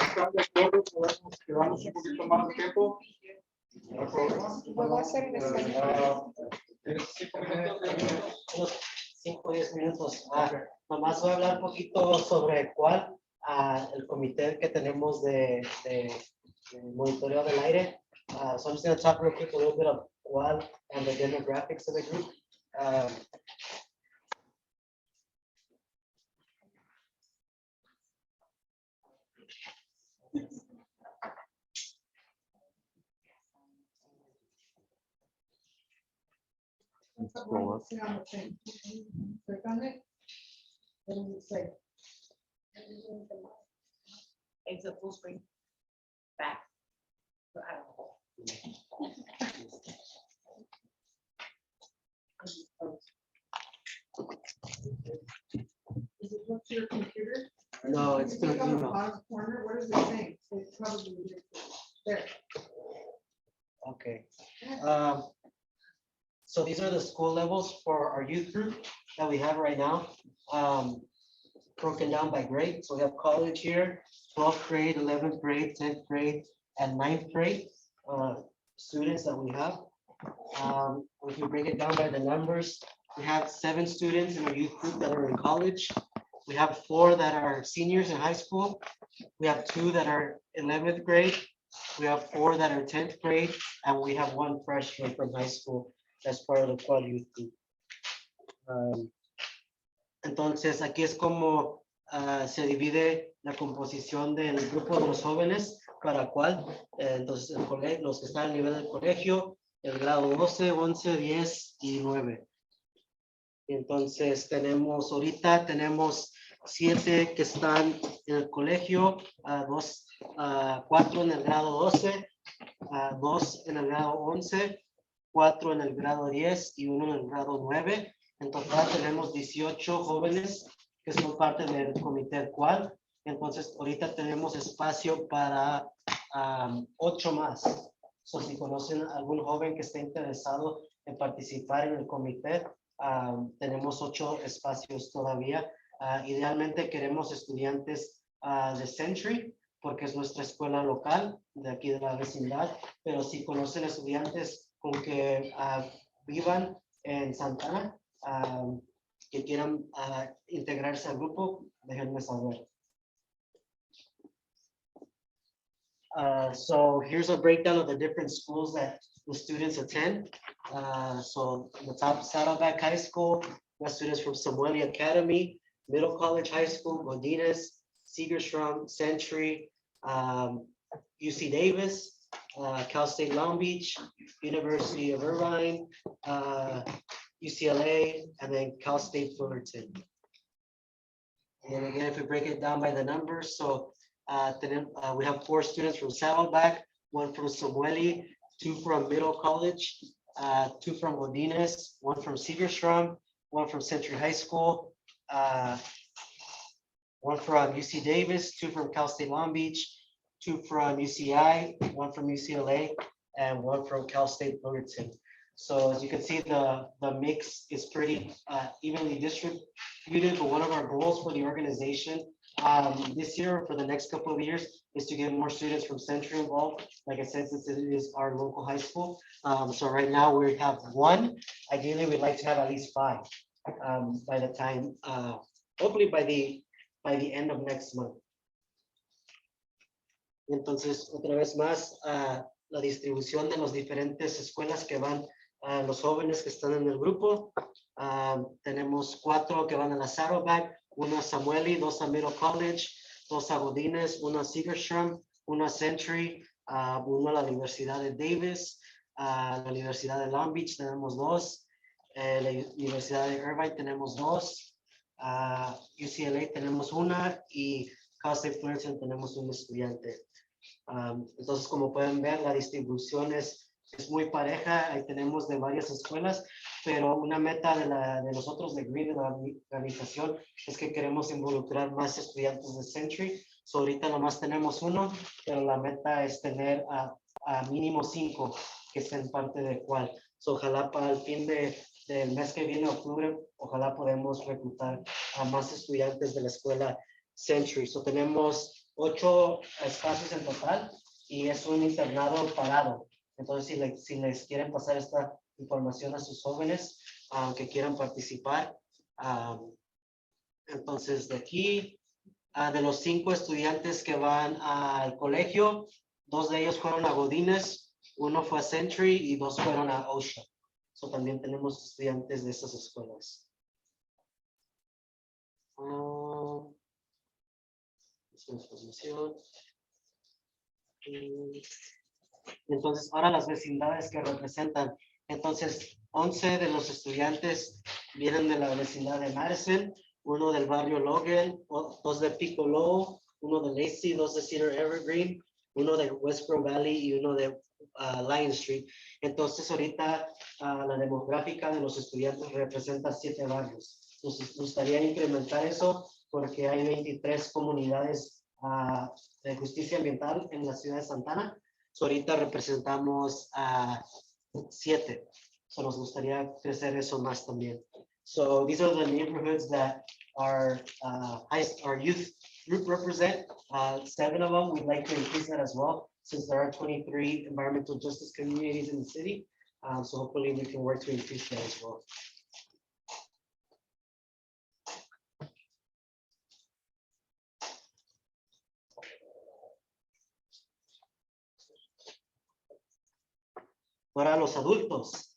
¿Están de acuerdo? Podemos quedarnos un poquito más de tiempo. No hay problema. Luego hacer el desayuno. ¿Tienes 5 minutos? 5 o 10 minutos. Nomás voy a hablar un poquito sobre cuál, el comité que tenemos de monitoreo del aire. So I'm just going to talk real quick a little bit of cuál and the demographics of the group. Scroll up. Click on it. What does it say? Exit full screen. Back. So I don't know. Is it hooked to your computer? No, it's If you click on the email. bottom corner, what does it say? It's probably there. Okay. So these are the school levels for our youth group that we have right now. Broken down by grade. So we have college here, 12th grade, 11th grade, 10th grade, and 9th grade students that we have. If you break it down by the numbers, we have 7 students in our youth group that are in college. We have 4 that are seniors in high school. We have 2 that are 11th grade. We have 4 that are 10th grade, and we have 1 freshman from high school as part of the quad youth group. Entonces, aquí es como se divide la composición del grupo de los jóvenes para cual. Entonces, los que están al nivel del colegio, el grado 12, 11, 10 y 9. Entonces, ahorita tenemos 7 que están en el colegio, 4 en el grado 12, 2 en el grado 11, 4 en el grado 10 y 1 en el grado 9. En total tenemos 18 jóvenes que son parte del comité cual. Entonces, ahorita tenemos espacio para 8 más. So, si conocen a algún joven que esté interesado en participar en el comité, tenemos 8 espacios todavía. Idealmente queremos estudiantes de Century, porque es nuestra escuela local de aquí de la vecindad, pero si conocen estudiantes con que vivan en Santana, que quieran integrarse al grupo, déjenme saber. So here's a breakdown of the different schools that the students attend. So the top Saddleback High School, we have students from Samueli Academy, Middle College High School, Godinez, Segerstrom, Century, UC Davis, Cal State Long Beach, University of Irvine, UCLA, and then Cal State Fullerton. And again, if we break it down by the numbers, so we have 4 students from Saddleback, 1 from Samueli, 2 from Middle College, 2 from Godinez, 1 from Segerstrom, 1 from Century High School, 1 from UC Davis, 2 from Cal State Long Beach, 2 from UCI, 1 from UCLA, and 1 from Cal State Fullerton. So as you can see, the mix is pretty evenly distributed, but one of our goals for the organization this year, for the next couple of years, is to get more students from Century involved. Like I said, since it is our local high school. So right now we have 1. Ideally, we'd like to have at least 5 by the time, hopefully by the end of next month. Entonces, otra vez más, la distribución de las diferentes escuelas que van a los jóvenes que están en el grupo. Tenemos 4 que van a la Saddleback, 1 a Samueli, 2 a Middle College, 2 a Godinez, 1 a Segerstrom, 1 a Century, 1 a la Universidad de Davis, la Universidad de Long Beach tenemos 2, la Universidad de Irvine tenemos 2, UCLA tenemos 1 y Cal State Fullerton tenemos 1 estudiante. Entonces, como pueden ver, la distribución es muy pareja. Ahí tenemos de varias escuelas, pero una meta de nosotros de Green, de la organización, es que queremos involucrar más estudiantes de Century. So, ahorita nomás tenemos 1, pero la meta es tener a mínimo 5 que estén parte de cual. So, ojalá para el fin del mes que viene, octubre, ojalá podemos reclutar a más estudiantes de la escuela Century. So, tenemos 8 espacios en total y es un internado pagado. Entonces, si les quieren pasar esta información a sus jóvenes que quieran participar. Entonces, de aquí, de los 5 estudiantes que van al colegio, 2 de ellos fueron a Godinez, 1 fue a Century y 2 fueron a Ocean. So, también tenemos estudiantes de estas escuelas. Entonces, ahora las vecindades que representan. Entonces, 11 de los estudiantes vienen de la vecindad de Madison, 1 del barrio Logan, 2 de Piccolo, 1 de Lacey, 2 de Cedar Evergreen, 1 de Westboro Valley y 1 de Lion Street. Entonces, ahorita la demográfica de los estudiantes representa 7 barrios. Nos gustaría incrementar eso porque hay 23 comunidades de justicia ambiental en la ciudad de Santana. So, ahorita representamos a 7. So, nos gustaría crecer eso más también. So these are the neighborhoods that our youth group represent. 7 of them, we'd like to increase that as well, since there are 23 environmental justice communities in the city. So hopefully we can work to increase that as well. Para los adultos.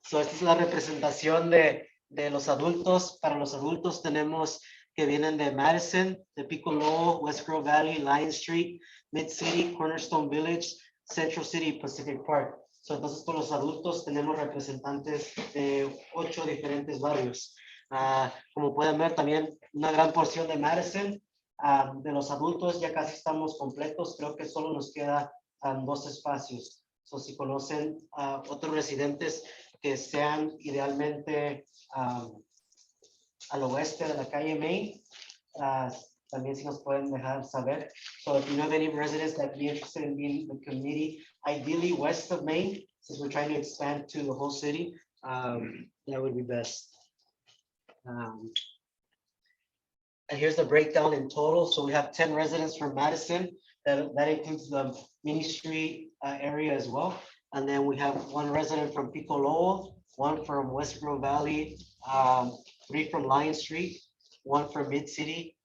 So, esta es la representación de los adultos. Para los adultos tenemos que vienen de Madison, de Piccolo, West Grove Valley, Lion Street, Mid City, Cornerstone Village, Central City, Pacific Park. So, entonces, por los adultos tenemos representantes de 8 diferentes barrios. Como pueden ver, también una gran porción de Madison. De los adultos ya casi estamos completos. Creo que solo nos queda 2 espacios. So, si conocen otros residentes que sean idealmente al oeste de la calle Main, también si nos pueden dejar saber. So if you know of any residents that be interested in being in the community, ideally west of Main, since we're trying to expand to the whole city, that would be best. And here's the breakdown in total. So we have 10 residents from Madison. That includes the Mini Street area as well. And then we have 1 resident from Pico Lowell, 1 from West Grove Valley, 3 from Lion Street, 1 from Mid City,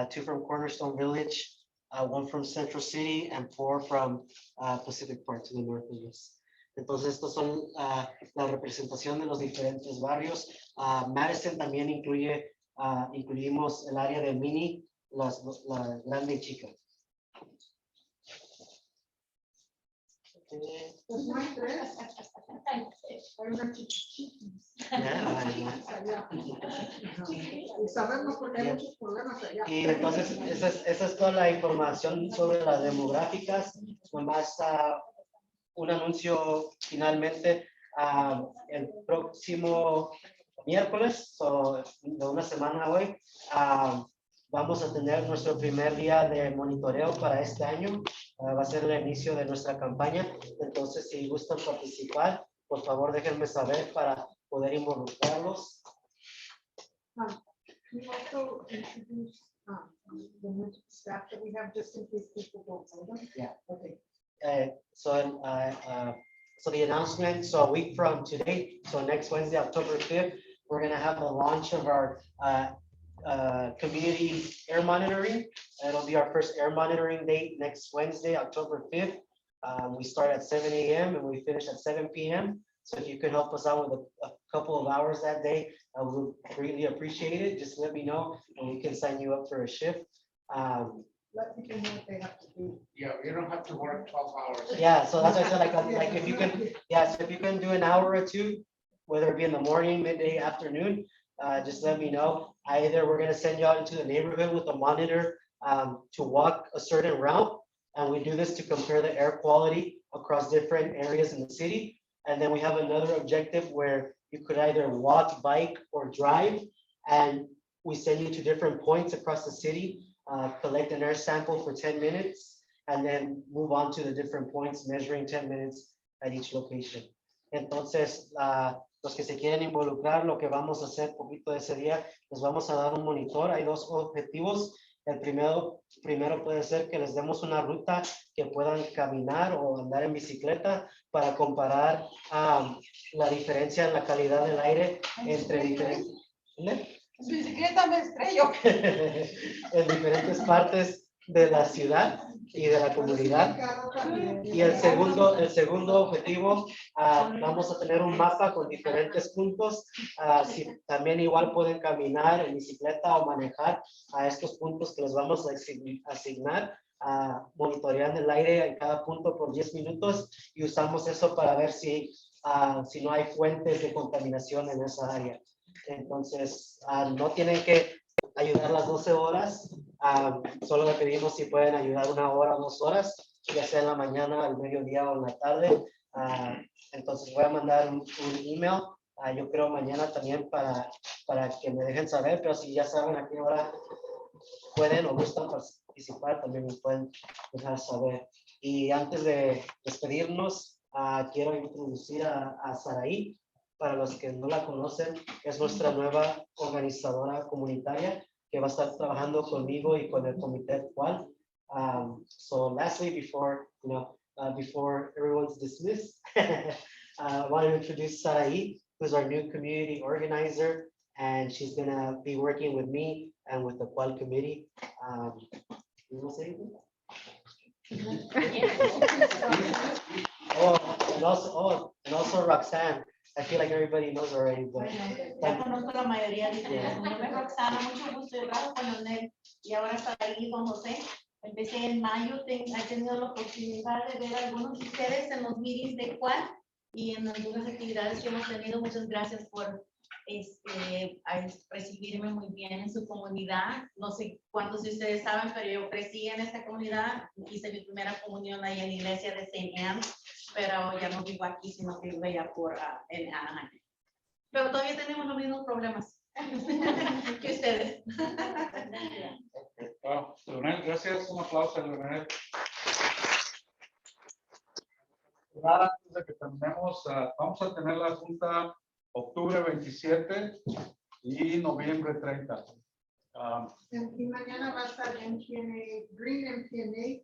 2 from Cornerstone Village, 1 from Central City, and 4 from Pacific Park to the north of us. Entonces, estos son la representación de los diferentes barrios. Madison también incluimos el área de Mini, la grande y chica. Pues no hay 3. Hay una chiquitita. Y sabemos porque hay muchos problemas allá. Y entonces, esa es toda la información sobre las demográficas. Nomás un anuncio finalmente el próximo miércoles, de una semana hoy, vamos a tener nuestro primer día de monitoreo para este año. Va a ser el inicio de nuestra campaña. Entonces, si gustan participar, por favor, déjenme saber para poder involucrarlos. Can you also introduce the new staff that we have just in case people don't know them? Yeah. Okay. So the announcement, so a week from today, so next Wednesday, October 5th, we're going to have the launch of our community air monitoring. It'll be our first air monitoring date next Wednesday, October 5th. We start at 7 a.m. and we finish at 7 p.m. So if you could help us out with a couple of hours that day, I would really appreciate it. Just let me know and we can sign you up for a shift. Let people know what they have to do. Yeah, you don't have to work 12 hours. Yeah, so that's why I said, like if you can, yeah, so if you can do an hour or two, whether it be in the morning, midday, afternoon, just let me know. Either we're gonna send you out into the neighborhood with a monitor to walk a certain route. And we do this to compare the air quality across different areas in the city. And then we have another objective where you could either walk, bike, or drive. And we send you to different points across the city, collect an air sample for 10 minutes, and then move on to the different points, measuring 10 minutes at each location. Entonces, los que se quieren involucrar, lo que vamos a hacer poquito de ese día, les vamos a dar un monitor. Hay 2 objetivos. El primero puede ser que les demos una ruta que puedan caminar o andar en bicicleta para comparar la diferencia en la calidad del aire entre diferentes. Bicicleta me estrello. En diferentes partes de la ciudad y de la comunidad. Y el segundo objetivo, vamos a tener un mapa con diferentes puntos. Si también igual pueden caminar en bicicleta o manejar a estos puntos que les vamos a asignar, monitoreando el aire en cada punto por 10 minutos y usamos eso para ver si no hay fuentes de contaminación en esa área. Entonces, no tienen que ayudar las 12 horas, solo le pedimos si pueden ayudar 1 hora o 2 horas, ya sea en la mañana, al mediodía o en la tarde. Entonces voy a mandar un email, yo creo mañana también para que me dejen saber, pero si ya saben a qué hora pueden o gustan participar, también me pueden dejar saber. Y antes de despedirnos, quiero introducir a Saraí. Para los que no la conocen, es nuestra nueva organizadora comunitaria que va a estar trabajando conmigo y con el comité actual. So lastly, before everyone's dismissed, I want to introduce Saraí, who's our new community organizer, and she's gonna be working with me and with the Qual committee. You want to say anything? And also Roxanne. I feel like everybody knows already, but. Ya conozco la mayoría de ustedes. Mi nombre es Roxana, mucho gusto, yo trabajo con Leonel y ahora está ahí don José. Empecé en mayo, he tenido la oportunidad de ver a algunos de ustedes en los meetings de Cual y en algunas actividades que hemos tenido. Muchas gracias por a recibirme muy bien en su comunidad. No sé cuántos de ustedes saben, pero yo crecí en esta comunidad. Hice mi primera comunión ahí en la iglesia de St. Anne, pero ya no vivo aquí, sino que vivo allá en Anaheim. Pero todavía tenemos los mismos problemas que ustedes. Wow, Leonel, gracias. Un aplauso a Leonel. Antes de que terminemos, vamos a tener la junta octubre 27 y noviembre 30. Y mañana va a estar MPNA, Green MPNA,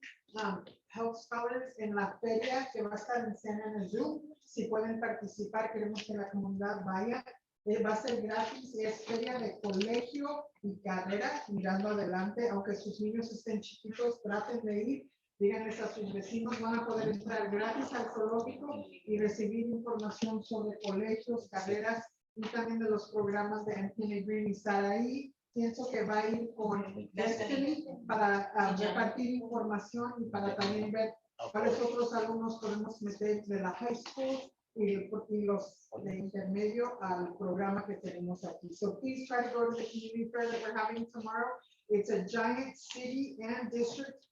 Health Scholars en la feria que va a estar en San Antonio. Si pueden participar, queremos que la comunidad vaya. Va a ser gratis y es feria de colegio y carrera, mirando adelante, aunque sus niños estén chiquitos, traten de ir, díganles a sus vecinos, van a poder entrar gratis al zoológico y recibir información sobre colegios, carreras y también de los programas de MPNA Green y estar ahí. Pienso que va a ir con Destiny para repartir información y para también ver cuáles otros alumnos podemos meter de la high school y los de intermedio al programa que tenemos aquí. So please try to go to the community fair that we're having tomorrow. It's a giant city and district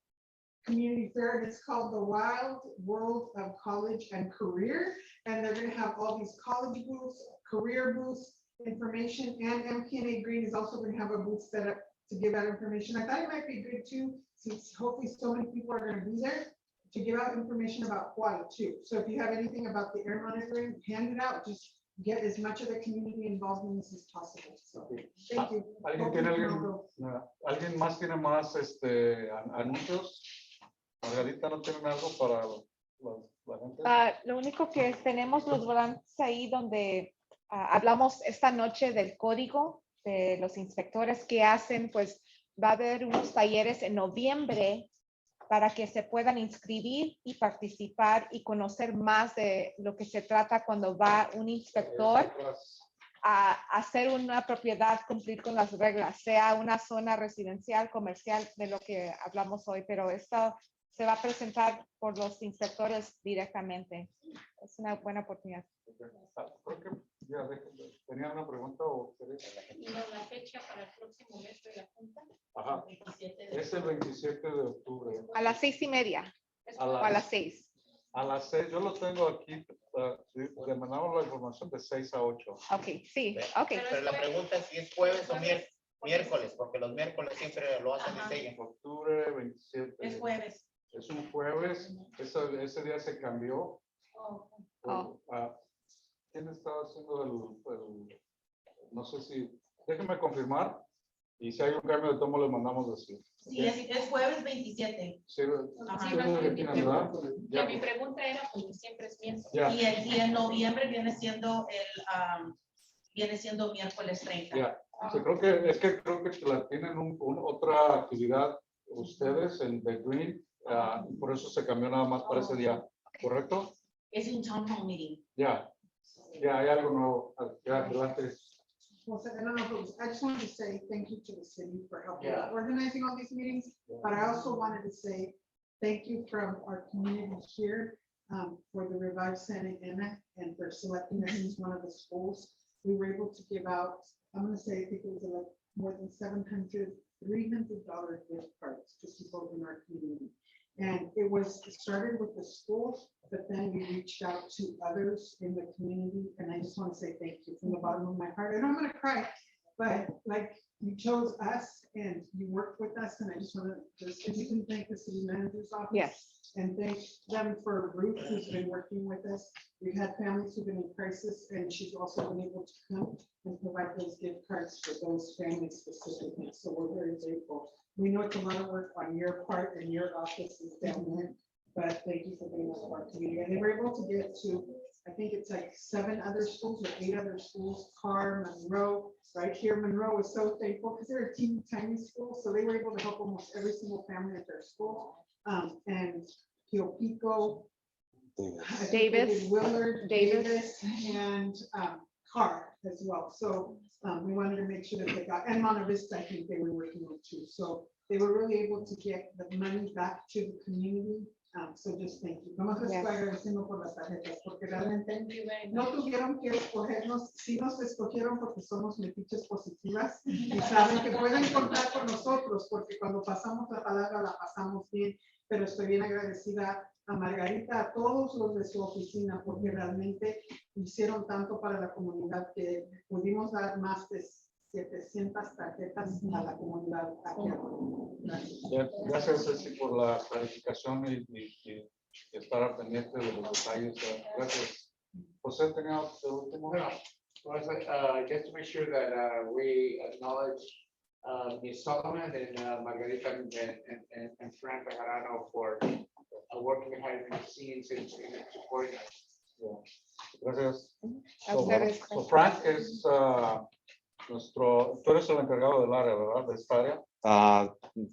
community fair. It's called the Wild World of College and Career. And they're going to have all these college booths, career booths, information, and MPNA Green is also going to have a booth set up to give out information. I thought it might be good too, since hopefully so many people are going to be there, to give out information about Hawaii too. So if you have anything about the air monitoring, hand it out. Just get as much of the community involved in this as possible. So thank you. ¿Alguien más tiene más anuncios? Margarita, ¿no tienen algo para la gente? Lo único que tenemos los volantes ahí donde hablamos esta noche del código de los inspectores que hacen, pues va a haber unos talleres en noviembre para que se puedan inscribir y participar y conocer más de lo que se trata cuando va un inspector a hacer una propiedad, cumplir con las reglas, sea una zona residencial, comercial, de lo que hablamos hoy, pero esto se va a presentar por los inspectores directamente. Es una buena oportunidad. Creo que ya tenía una pregunta o La fecha para el próximo mes de la junta. Ajá. Es el 27 de octubre. A las 6:30 o a las 6. A las 6, yo lo tengo aquí, le mandamos la información de 6 a 8. Ok, sí, ok. Pero la pregunta es si es jueves o miércoles, porque los miércoles siempre lo hacen y siguen. Octubre 27. Es jueves. Es un jueves, ese día se cambió. ¿Quién estaba haciendo no sé si, déjenme confirmar, y si hay un cambio de tomo le mandamos decir. Sí, es jueves 27. Sí, Ya mi pregunta era porque siempre es miércoles. Ya. Y en noviembre viene siendo miércoles 30. Ya. Sí, creo que la tienen otra actividad ustedes en The Green, por eso se cambió nada más para ese día, ¿correcto? Es un town hall meeting. Ya, hay algo nuevo. Ya, adelante. Well, I don't know if it was, I just wanted to say thank you to the city for helping organizing all these meetings, but I also wanted to say thank you from our community here for the Revive Santa Ana and for selecting us as one of the schools. We were able to give out, I'm going to say, I think it was like more than $300 gift cards to people in our community. And it started with the schools, but then we reached out to others in the community. And I just want to say thank you from the bottom of my heart. And I'm going to cry, but like you chose us and you worked with us. And I just want to if you can thank the city manager's office. Yes. And thank them for Ruth, who's been working with us. We've had families who've been in crisis, and she's also been able to come and provide those gift cards for those families specifically. So we're very grateful. We know it's a lot of work on your part and your office is down there, but thank you for being a part of the community. And they were able to get to, I think it's like 7 other schools or 8 other schools, Carr, Monroe, right here. Monroe was so thankful because they're a teeny tiny school. So they were able to help almost every single family at their school. And Pio Pico, Davis, Willard, Davis, and Carr as well. So we wanted to make sure that they got, and Monte Vista, I think they were working with too. So they were really able to get the money back to the community So just thank you. Nomás les Yes. estoy agradeciendo por las tarjetas, porque realmente Thank you very no much. tuvieron que escogernos, sí nos escogieron porque somos metiches positivas y saben que pueden contar con nosotros, porque cuando pasamos la palabra la pasamos bien, pero estoy bien agradecida a Margarita, a todos los de su oficina, porque realmente hicieron tanto para la comunidad que pudimos dar más de 700 tarjetas a la comunidad aquí. Gracias. Gracias, Ceci, por la clarificación y estar al pendiente de los detalles. Gracias. José, tenía el último. Well, just to make sure that we acknowledge Ms. Solomon and Margarita and Frank Bejarano for working behind the scenes and supporting us. Gracias. A So, ustedes. so Frank es tú eres el encargado del área, ¿verdad? De esta área.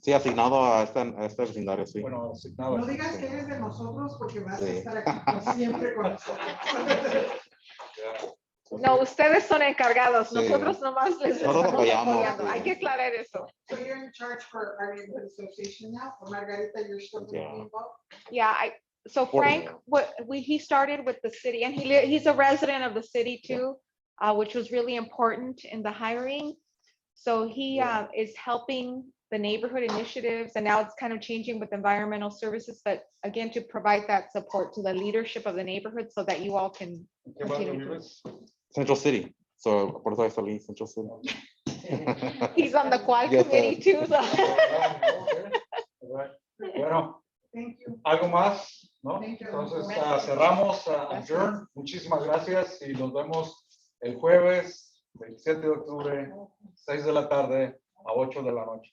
Sí, asignado a este vecindario, sí. Bueno, asignado. No digas que eres de nosotros porque vas a Sí. estar aquí por siempre con nosotros. No, ustedes son encargados, Sí. nosotros nomás les Nosotros estamos apoyamos, apoyando. sí. Hay que aclarar eso. So you're in charge for our neighborhood association now, or Margarita, you're still going to Yeah. be involved? Yeah, so Frank, he started with the city and he's a resident of the city too, which was really important in the hiring. So he is helping the neighborhood initiatives and now it's kind of changing with environmental services, but again, to provide that support to the leadership of the neighborhood so that you all can ¿Qué barrio continue. vives? Central City. So, por eso salí Central City. He's on the quad Yes, committee too. so- Bueno, Thank you. ¿algo más? ¿No? Thank you. Entonces cerramos adjourn. Muchísimas gracias y nos vemos el jueves 27 de octubre, 6 de la tarde a 8 de la noche.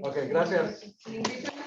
Ok, gracias. Invítame.